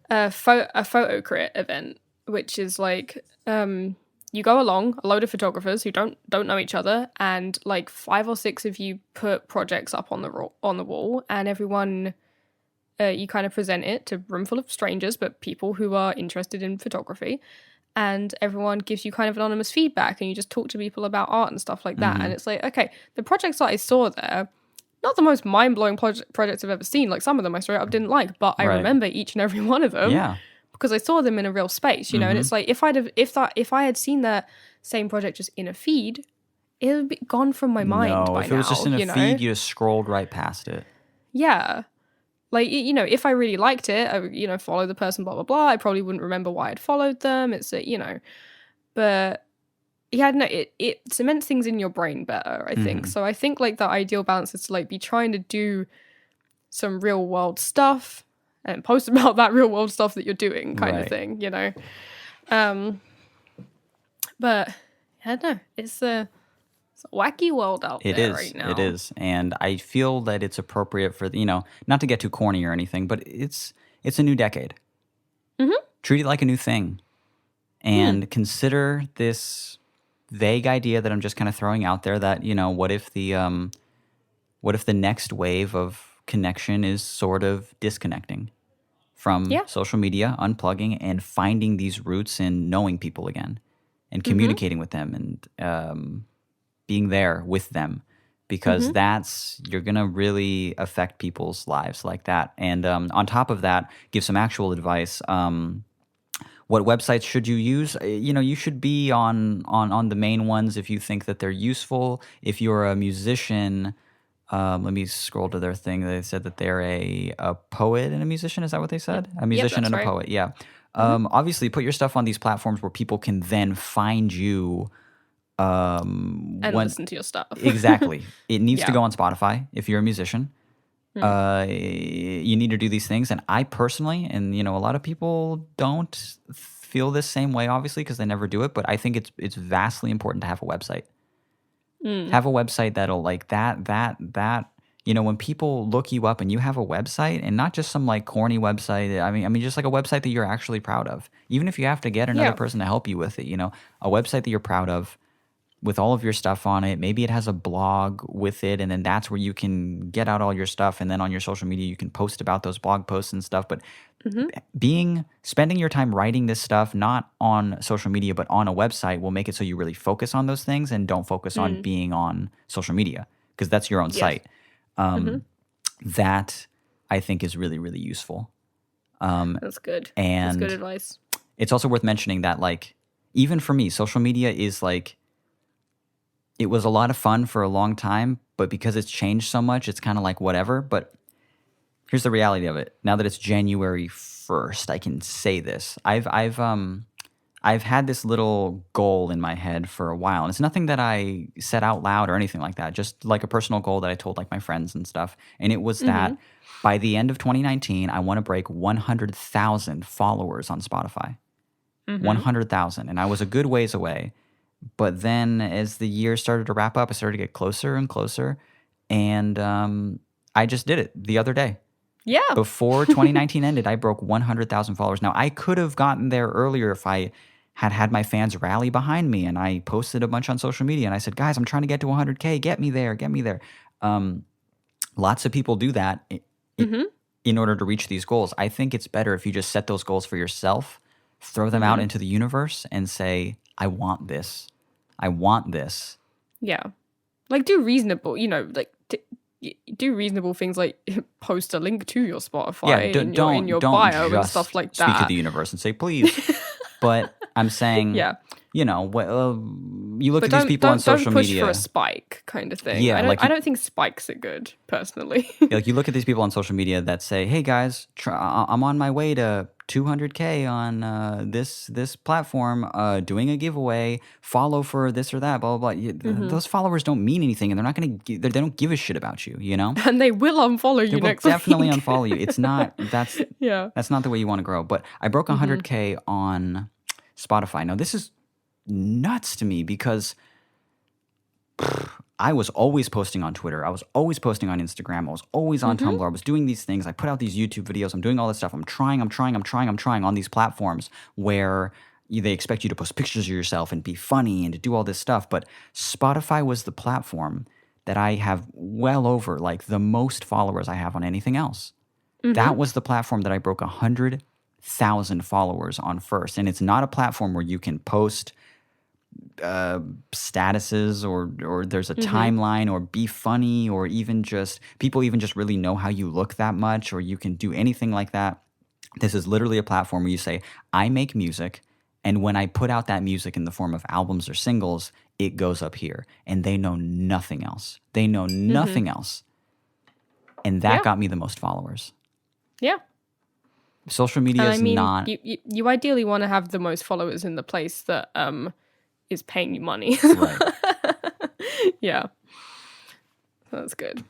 a photo crit event, which is like you go along a load of photographers who don't know each other, and like 5 or 6 of you put projects up on the wall, and everyone you kind of present it to a room full of strangers, but people who are interested in photography, and everyone gives you kind of anonymous feedback, and you just talk to people about art and stuff like that. And it's like, okay, the projects that I saw there, not the most mind-blowing projects I've ever seen. Like, some of them I straight up didn't like, but I remember each and every one of them. Yeah. Because I saw them in a real space, and it's like, if I had seen that same project just in a feed, it would be gone from my mind by now. No, if it was just in a feed, you'd have scrolled right past it. Yeah. Like, if I really liked it, I, follow the person, blah, blah, blah, I probably wouldn't remember why I'd followed them. It's, but yeah, no, it cements things in your brain better, I think. So I think, like, the ideal balance is to, like, be trying to do some real world stuff and post about that real world stuff that you're doing, kind of thing, But I don't know. It's a wacky world out there right now. It is. And I feel that it's appropriate for, not to get too corny or anything, but it's it's a new decade. Treat it like a new thing. And consider this vague idea that I'm just kind of throwing out there that, what if the next wave of connection is sort of disconnecting from social media, unplugging, and finding these roots in knowing people again and communicating with them and being there with them, because you're going to really affect people's lives like that. And on top of that, give some actual advice. What websites should you use? You should be on the main ones if you think that they're useful. If you're a musician, let me scroll to their thing. They said that they're a poet and a musician. Is that what they said? A musician and a poet. Yeah. Obviously, put your stuff on these platforms where people can then find you. And listen to your stuff. Exactly. It needs to go on Spotify if you're a musician. You need to do these things. And I personally, and a lot of people don't feel this same way, obviously, because they never do it. But I think it's vastly important to have a website. Have a website that'll like that. When people look you up and you have a website, and not just some like corny website. I mean, just like a website that you're actually proud of. Even if you have to get another person to help you with it, a website that you're proud of, with all of your stuff on it. Maybe it has a blog with it, and then that's where you can get out all your stuff, and then on your social media you can post about those blog posts and stuff. But spending your time writing this stuff not on social media but on a website will make it so you really focus on those things and don't focus on being on social media, because that's your own site. That I think is really, really useful. That's good. And that's good advice. It's also worth mentioning that, like, even for me, social media is like, it was a lot of fun for a long time, but because it's changed so much, it's kind of like whatever. But here's the reality of it. Now that it's January 1st, I can say this. I've had this little goal in my head for a while, and it's nothing that I said out loud or anything like that. Just like a personal goal that I told like my friends and stuff. And it was that by the end of 2019, I want to break 100,000 followers on Spotify. 100,000, and I was a good ways away. But then as the year started to wrap up, I started to get closer and closer. And I just did it the other day. Yeah. Before 2019 ended, I broke 100,000 followers. Now, I could have gotten there earlier if I had my fans rally behind me, and I posted a bunch on social media. And I said, guys, I'm trying to get to 100K. Get me there. Get me there. Lots of people do that in order to reach these goals. I think it's better if you just set those goals for yourself, throw them out into the universe, and say, I want this. I want this. Yeah. Like, do reasonable, do reasonable things, like post a link to your Spotify in your bio and stuff like that. Speak to the universe and say, please. But I'm saying, you look at these people on social media. Don't push for a spike kind of thing. Yeah, I don't think spikes are good, personally. Like, you look at these people on social media that say, hey, guys, I'm on my way to 200K on this platform, doing a giveaway, follow for this or that, blah, blah, blah. Those followers don't mean anything, and they're not going to, they don't give a shit about you, And they will unfollow you next week. They will definitely unfollow you. It's not, that's not the way you want to grow. But I broke 100K on Spotify. Now, this is nuts to me because I was always posting on Twitter. I was always posting on Instagram. I was always on Tumblr. I was doing these things. I put out these YouTube videos. I'm doing all this stuff. I'm trying on these platforms where they expect you to post pictures of yourself and be funny and to do all this stuff. But Spotify was the platform that I have well over, like, the most followers I have on anything else. That was the platform that I broke 100,000 followers on first. And it's not a platform where you can post statuses or there's a timeline or be funny or even just people even just really know how you look that much, or you can do anything like that. This is literally a platform where you say, I make music, and when I put out that music in the form of albums or singles, it goes up here, and they know nothing else. They know nothing else. And that got me the most followers. Yeah. Social media is not... You ideally want to have the most followers in the place that is paying you money. Right. Yeah. That's good.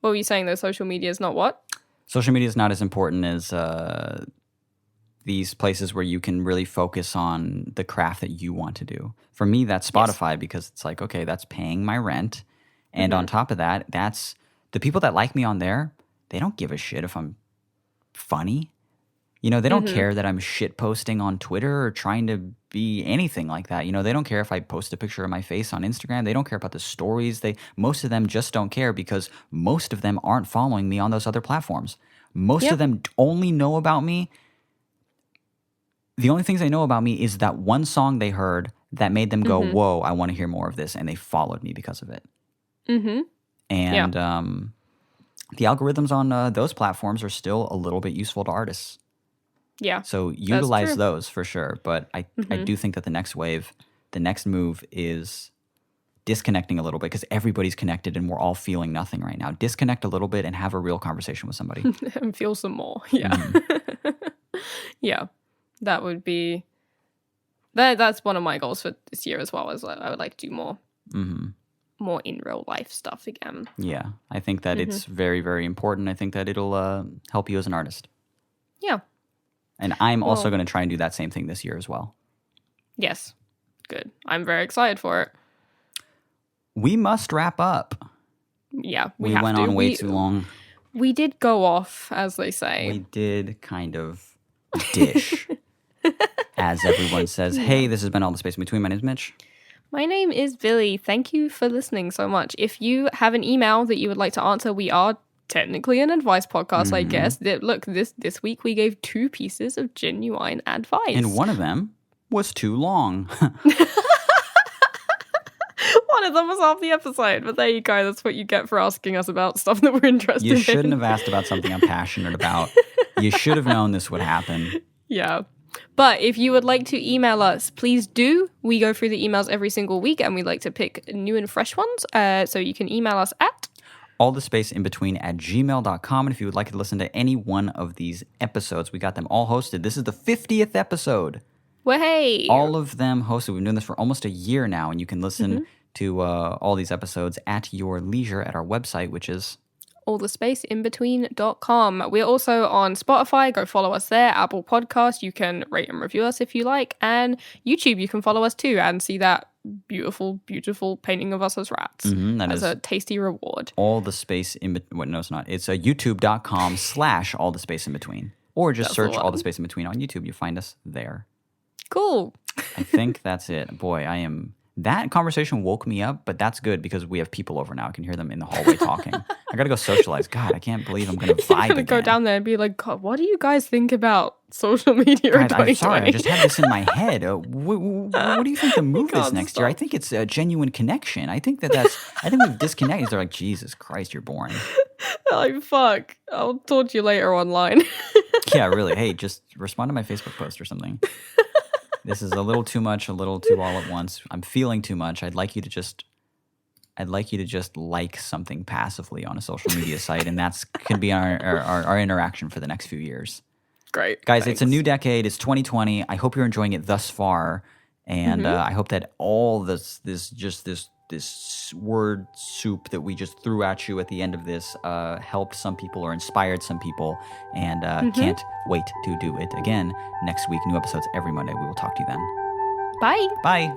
What were you saying, though? Social media is not what? Social media is not as important as these places where you can really focus on the craft that you want to do. For me, that's Spotify, because it's like, okay, that's paying my rent. And on top of that, that's the people that like me on there, they don't give a shit if I'm funny. You know, they don't care that I'm shit posting on Twitter or trying to be anything like that. You know, they don't care if I post a picture of my face on Instagram. They don't care about the stories. Most of them just don't care because most of them aren't following me on those other platforms. Most of them only know about me. The only things they know about me is that one song they heard that made them go, whoa, I want to hear more of this. And they followed me because of it. And the algorithms on those platforms are still a little bit useful to artists. Yeah. So utilize those for sure. But I do think that the next wave, the next move is disconnecting a little bit because everybody's connected and we're all feeling nothing right now. Disconnect a little bit and have a real conversation with somebody. And feel some more. Yeah. Yeah. That would be... That's one of my goals for this year as well. Is I would like to do more in real life stuff again. Yeah. I think that it's very, very important. I think that it'll help you as an artist. Yeah. And I'm also going to try and do that same thing this year as well. Yes. Good. I'm very excited for it. We must wrap up. Yeah, we went on way too long. We did go off, as they say. We did kind of dish. As everyone says, hey, this has been All the Space in Between. My name's Mitch. My name is Billy. Thank you for listening so much. If you have an email that you would like to answer, we are technically an advice podcast, I guess. Look, this week we gave 2 pieces of genuine advice. And one of them was too long. One of them was half the episode, but there you go. That's what you get for asking us about stuff that we're interested in. You shouldn't have asked about something I'm passionate about. You should have known this would happen. Yeah. But if you would like to email us, please do. We go through the emails every single week and we like to pick new and fresh ones. So you can email us at allthespaceinbetween@gmail.com. And if you would like to listen to any one of these episodes, we got them all hosted. This is the 50th episode. Well, hey. All of them hosted. We've been doing this for almost a year now, and you can listen to all these episodes at your leisure at our website, which is allthespaceinbetween.com. We're also on Spotify. Go follow us there. Apple Podcasts. You can rate and review us if you like. And YouTube, you can follow us too and see that beautiful, beautiful painting of us as rats. That as is a tasty reward. All the Space in Between. No, it's not. It's youtube.com/all the space in between. Or just search All the Space in Between on YouTube. You find us there. Cool. I think that's it. Boy, that conversation woke me up, but that's good because we have people over now. I can hear them in the hallway talking. I gotta go socialize. God, I can't believe I'm gonna vibe again. Go down there and be like, God, what do you guys think about social media in 2020? I'm sorry, I just had this in my head. What do you think the move is next year? I think it's a genuine connection. I think we've disconnected. They're like, Jesus Christ, you're boring. Like, fuck. I'll talk to you later online. Yeah, really. Hey, just respond to my Facebook post or something. This is a little too much, a little too all at once. I'm feeling too much. I'd like you to just like something passively on a social media site, and that's could be our interaction for the next few years. Great, guys. Thanks. It's a new decade. It's 2020. I hope you're enjoying it thus far, and I hope that all this word soup that we just threw at you at the end of this helped some people or inspired some people, and can't wait to do it again next week. New episodes every Monday. We will talk to you then. Bye. Bye.